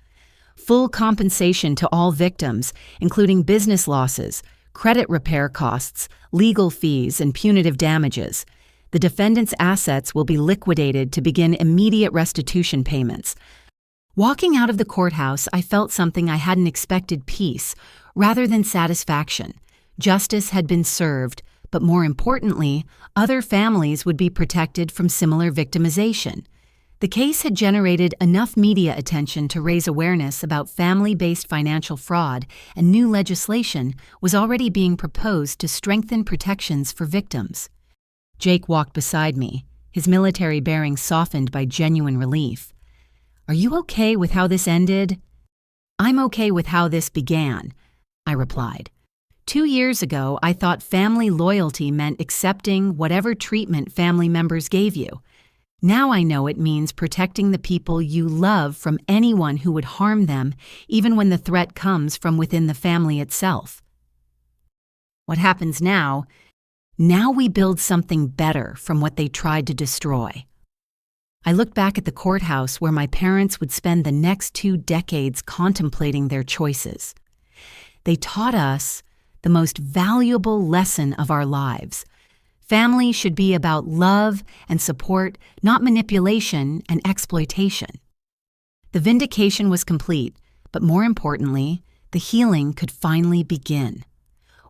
Full compensation to all victims, including business losses, credit repair costs, legal fees, and punitive damages. The defendant's assets will be liquidated to begin immediate restitution payments. Walking out of the courthouse, I felt something I hadn't expected: peace, rather than satisfaction. Justice had been served, but more importantly, other families would be protected from similar victimization. The case had generated enough media attention to raise awareness about family-based financial fraud, and new legislation was already being proposed to strengthen protections for victims. Jake walked beside me, his military bearing softened by genuine relief. "Are you okay with how this ended?" "I'm okay with how this began," I replied. 2 years ago, I thought family loyalty meant accepting whatever treatment family members gave you. Now I know it means protecting the people you love from anyone who would harm them, even when the threat comes from within the family itself. What happens now? Now we build something better from what they tried to destroy. I looked back at the courthouse where my parents would spend the next 2 decades contemplating their choices. They taught us the most valuable lesson of our lives. Family should be about love and support, not manipulation and exploitation. The vindication was complete, but more importantly, the healing could finally begin.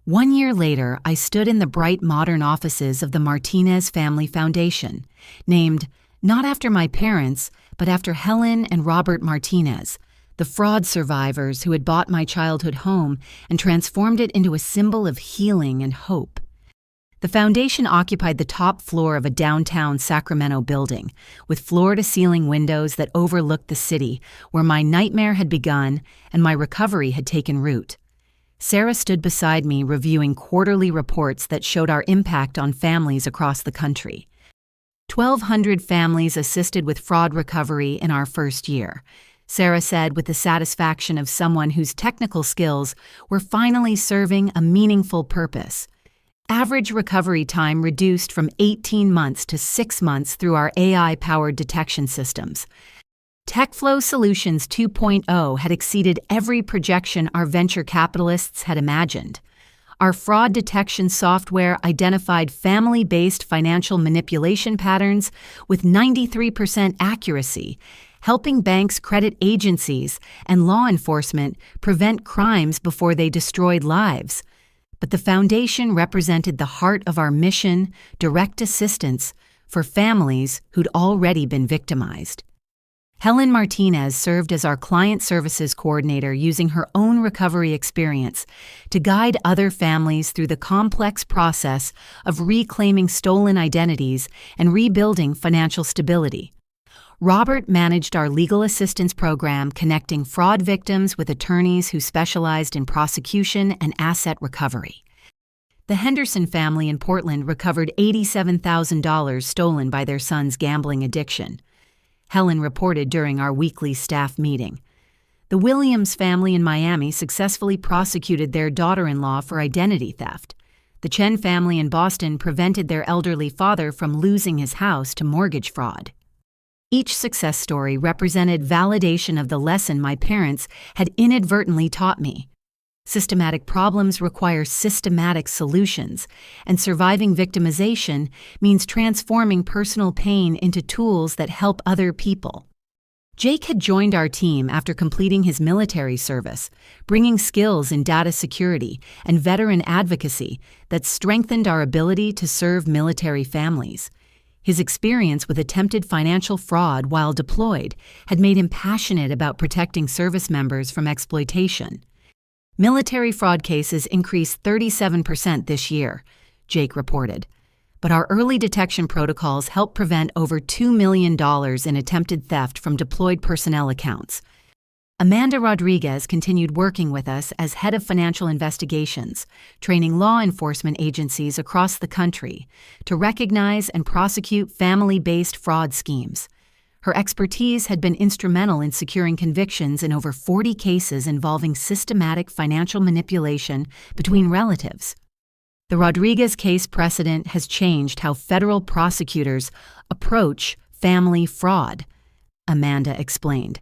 1 year later, I stood in the bright modern offices of the Martinez Family Foundation, named not after my parents, but after Helen and Robert Martinez, the fraud survivors who had bought my childhood home and transformed it into a symbol of healing and hope. The foundation occupied the top floor of a downtown Sacramento building, with floor-to-ceiling windows that overlooked the city, where my nightmare had begun and my recovery had taken root. Sarah stood beside me reviewing quarterly reports that showed our impact on families across the country. 1,200 families assisted with fraud recovery in our first year, Sarah said with the satisfaction of someone whose technical skills were finally serving a meaningful purpose. Average recovery time reduced from 18 months to 6 months through our AI-powered detection systems. TechFlow Solutions 2.0 had exceeded every projection our venture capitalists had imagined. Our fraud detection software identified family-based financial manipulation patterns with 93% accuracy, helping banks, credit agencies, and law enforcement prevent crimes before they destroyed lives. but the foundation represented the heart of our mission: direct assistance for families who'd already been victimized. Helen Martinez served as our client services coordinator, using her own recovery experience to guide other families through the complex process of reclaiming stolen identities and rebuilding financial stability. Robert managed our legal assistance program, connecting fraud victims with attorneys who specialized in prosecution and asset recovery. The Henderson family in Portland recovered $87,000 stolen by their son's gambling addiction. Helen reported during our weekly staff meeting. The Williams family in Miami successfully prosecuted their daughter-in-law for identity theft. The Chen family in Boston prevented their elderly father from losing his house to mortgage fraud. Each success story represented validation of the lesson my parents had inadvertently taught me. Systematic problems require systematic solutions, and surviving victimization means transforming personal pain into tools that help other people. Jake had joined our team after completing his military service, bringing skills in data security and veteran advocacy that strengthened our ability to serve military families. His experience with attempted financial fraud while deployed had made him passionate about protecting service members from exploitation. Military fraud cases increased 37% this year, Jake reported, but our early detection protocols helped prevent over $2 million in attempted theft from deployed personnel accounts. Amanda Rodriguez continued working with us as head of financial investigations, training law enforcement agencies across the country to recognize and prosecute family-based fraud schemes. Her expertise had been instrumental in securing convictions in over 40 cases involving systematic financial manipulation between relatives. The Rodriguez case precedent has changed how federal prosecutors approach family fraud, Amanda explained.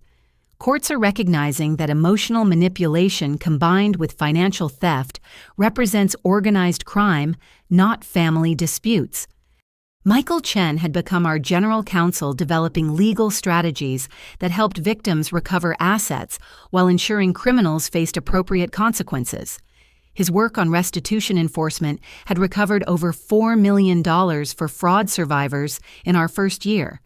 Courts are recognizing that emotional manipulation combined with financial theft represents organized crime, not family disputes. Michael Chen had become our general counsel, developing legal strategies that helped victims recover assets while ensuring criminals faced appropriate consequences. His work on restitution enforcement had recovered over $4 million for fraud survivors in our first year.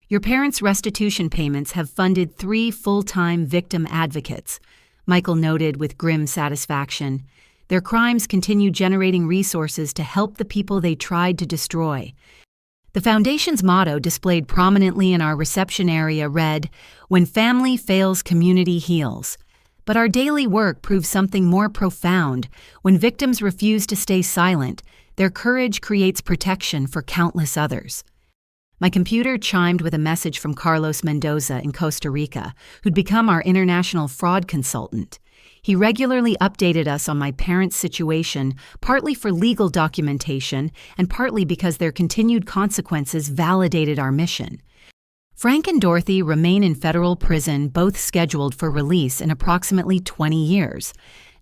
Your parents' restitution payments have funded 3 full-time victim advocates, Michael noted with grim satisfaction. Their crimes continue generating resources to help the people they tried to destroy. The Foundation's motto, displayed prominently in our reception area, read, "When family fails, community heals." But our daily work proves something more profound. When victims refuse to stay silent, their courage creates protection for countless others. My computer chimed with a message from Carlos Mendoza in Costa Rica, who'd become our international fraud consultant. He regularly updated us on my parents' situation, partly for legal documentation and partly because their continued consequences validated our mission. Frank and Dorothy remain in federal prison, both scheduled for release in approximately 20 years.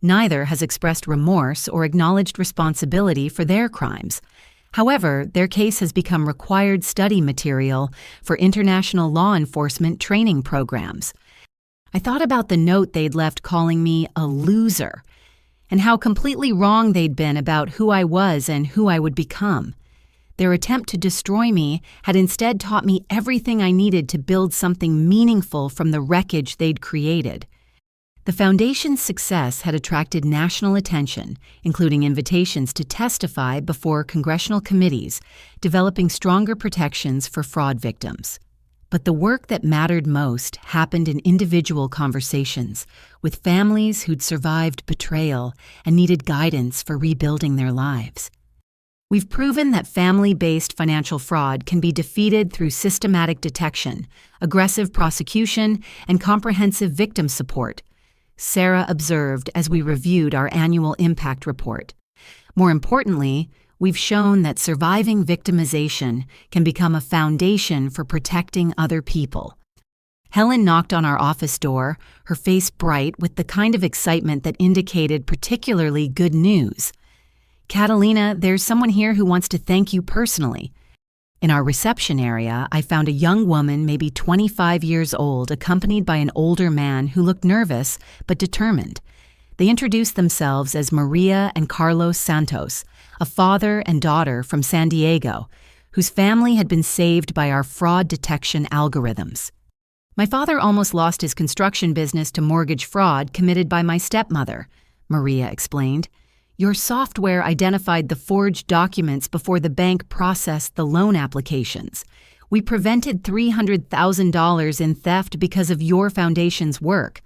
Neither has expressed remorse or acknowledged responsibility for their crimes. However, their case has become required study material for international law enforcement training programs. I thought about the note they'd left calling me a loser, and how completely wrong they'd been about who I was and who I would become. Their attempt to destroy me had instead taught me everything I needed to build something meaningful from the wreckage they'd created. The Foundation's success had attracted national attention, including invitations to testify before congressional committees, developing stronger protections for fraud victims. But the work that mattered most happened in individual conversations with families who'd survived betrayal and needed guidance for rebuilding their lives. We've proven that family-based financial fraud can be defeated through systematic detection, aggressive prosecution, and comprehensive victim support, Sarah observed as we reviewed our annual impact report. More importantly, we've shown that surviving victimization can become a foundation for protecting other people. Helen knocked on our office door, her face bright with the kind of excitement that indicated particularly good news. "Catalina, there's someone here who wants to thank you personally." In our reception area, I found a young woman, maybe 25 years old, accompanied by an older man who looked nervous but determined. They introduced themselves as Maria and Carlos Santos, a father and daughter from San Diego, whose family had been saved by our fraud detection algorithms. My father almost lost his construction business to mortgage fraud committed by my stepmother, Maria explained. Your software identified the forged documents before the bank processed the loan applications. We prevented $300,000 in theft because of your foundation's work.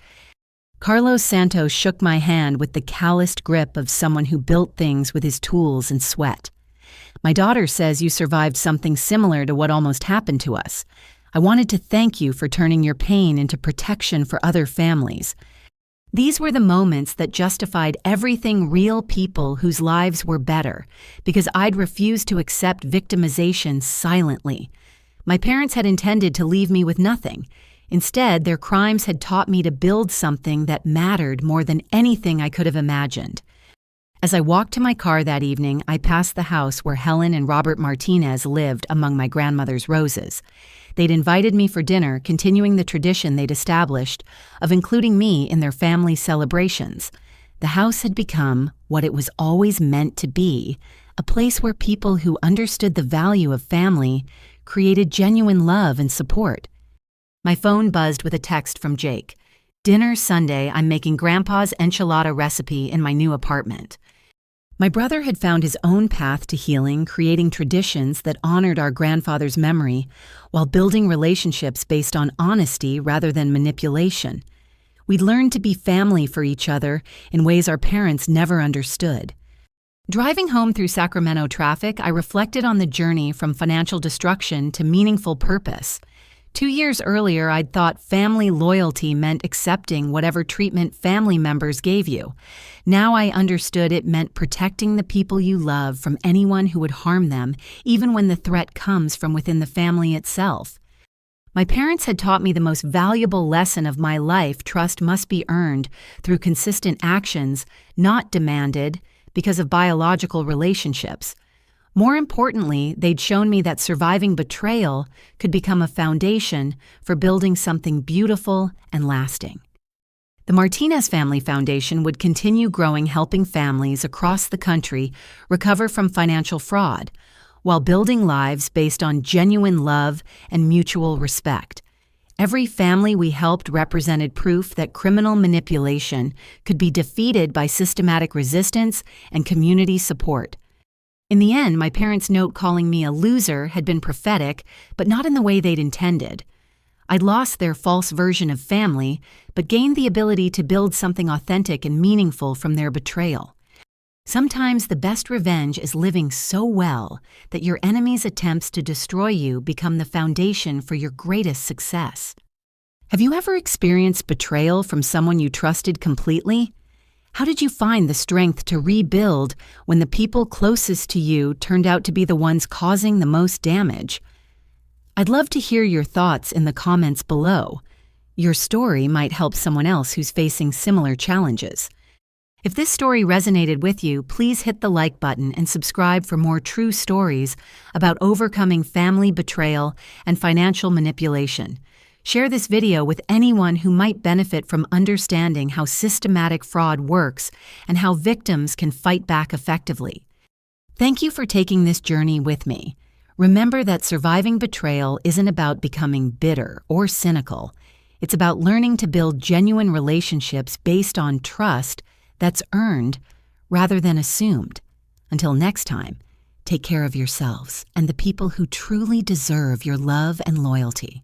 Carlos Santos shook my hand with the calloused grip of someone who built things with his tools and sweat. My daughter says you survived something similar to what almost happened to us. I wanted to thank you for turning your pain into protection for other families. These were the moments that justified everything real people whose lives were better, because I'd refused to accept victimization silently. My parents had intended to leave me with nothing. Instead, their crimes had taught me to build something that mattered more than anything I could have imagined. As I walked to my car that evening, I passed the house where Helen and Robert Martinez lived among my grandmother's roses. They'd invited me for dinner, continuing the tradition they'd established of including me in their family celebrations. The house had become what it was always meant to be, a place where people who understood the value of family created genuine love and support. My phone buzzed with a text from Jake. Dinner Sunday, I'm making Grandpa's enchilada recipe in my new apartment. My brother had found his own path to healing, creating traditions that honored our grandfather's memory while building relationships based on honesty rather than manipulation. We'd learned to be family for each other in ways our parents never understood. Driving home through Sacramento traffic, I reflected on the journey from financial destruction to meaningful purpose. 2 years earlier, I'd thought family loyalty meant accepting whatever treatment family members gave you. Now I understood it meant protecting the people you love from anyone who would harm them, even when the threat comes from within the family itself. My parents had taught me the most valuable lesson of my life: trust must be earned through consistent actions, not demanded because of biological relationships. More importantly, they'd shown me that surviving betrayal could become a foundation for building something beautiful and lasting. The Martinez Family Foundation would continue growing, helping families across the country recover from financial fraud, while building lives based on genuine love and mutual respect. Every family we helped represented proof that criminal manipulation could be defeated by systematic resistance and community support. In the end, my parents' note calling me a loser had been prophetic, but not in the way they'd intended. I'd lost their false version of family, but gained the ability to build something authentic and meaningful from their betrayal. Sometimes the best revenge is living so well that your enemy's attempts to destroy you become the foundation for your greatest success. Have you ever experienced betrayal from someone you trusted completely? How did you find the strength to rebuild when the people closest to you turned out to be the ones causing the most damage? I'd love to hear your thoughts in the comments below. Your story might help someone else who's facing similar challenges. If this story resonated with you, please hit the like button and subscribe for more true stories about overcoming family betrayal and financial manipulation. Share this video with anyone who might benefit from understanding how systematic fraud works and how victims can fight back effectively. Thank you for taking this journey with me. Remember that surviving betrayal isn't about becoming bitter or cynical. It's about learning to build genuine relationships based on trust that's earned rather than assumed. Until next time, take care of yourselves and the people who truly deserve your love and loyalty.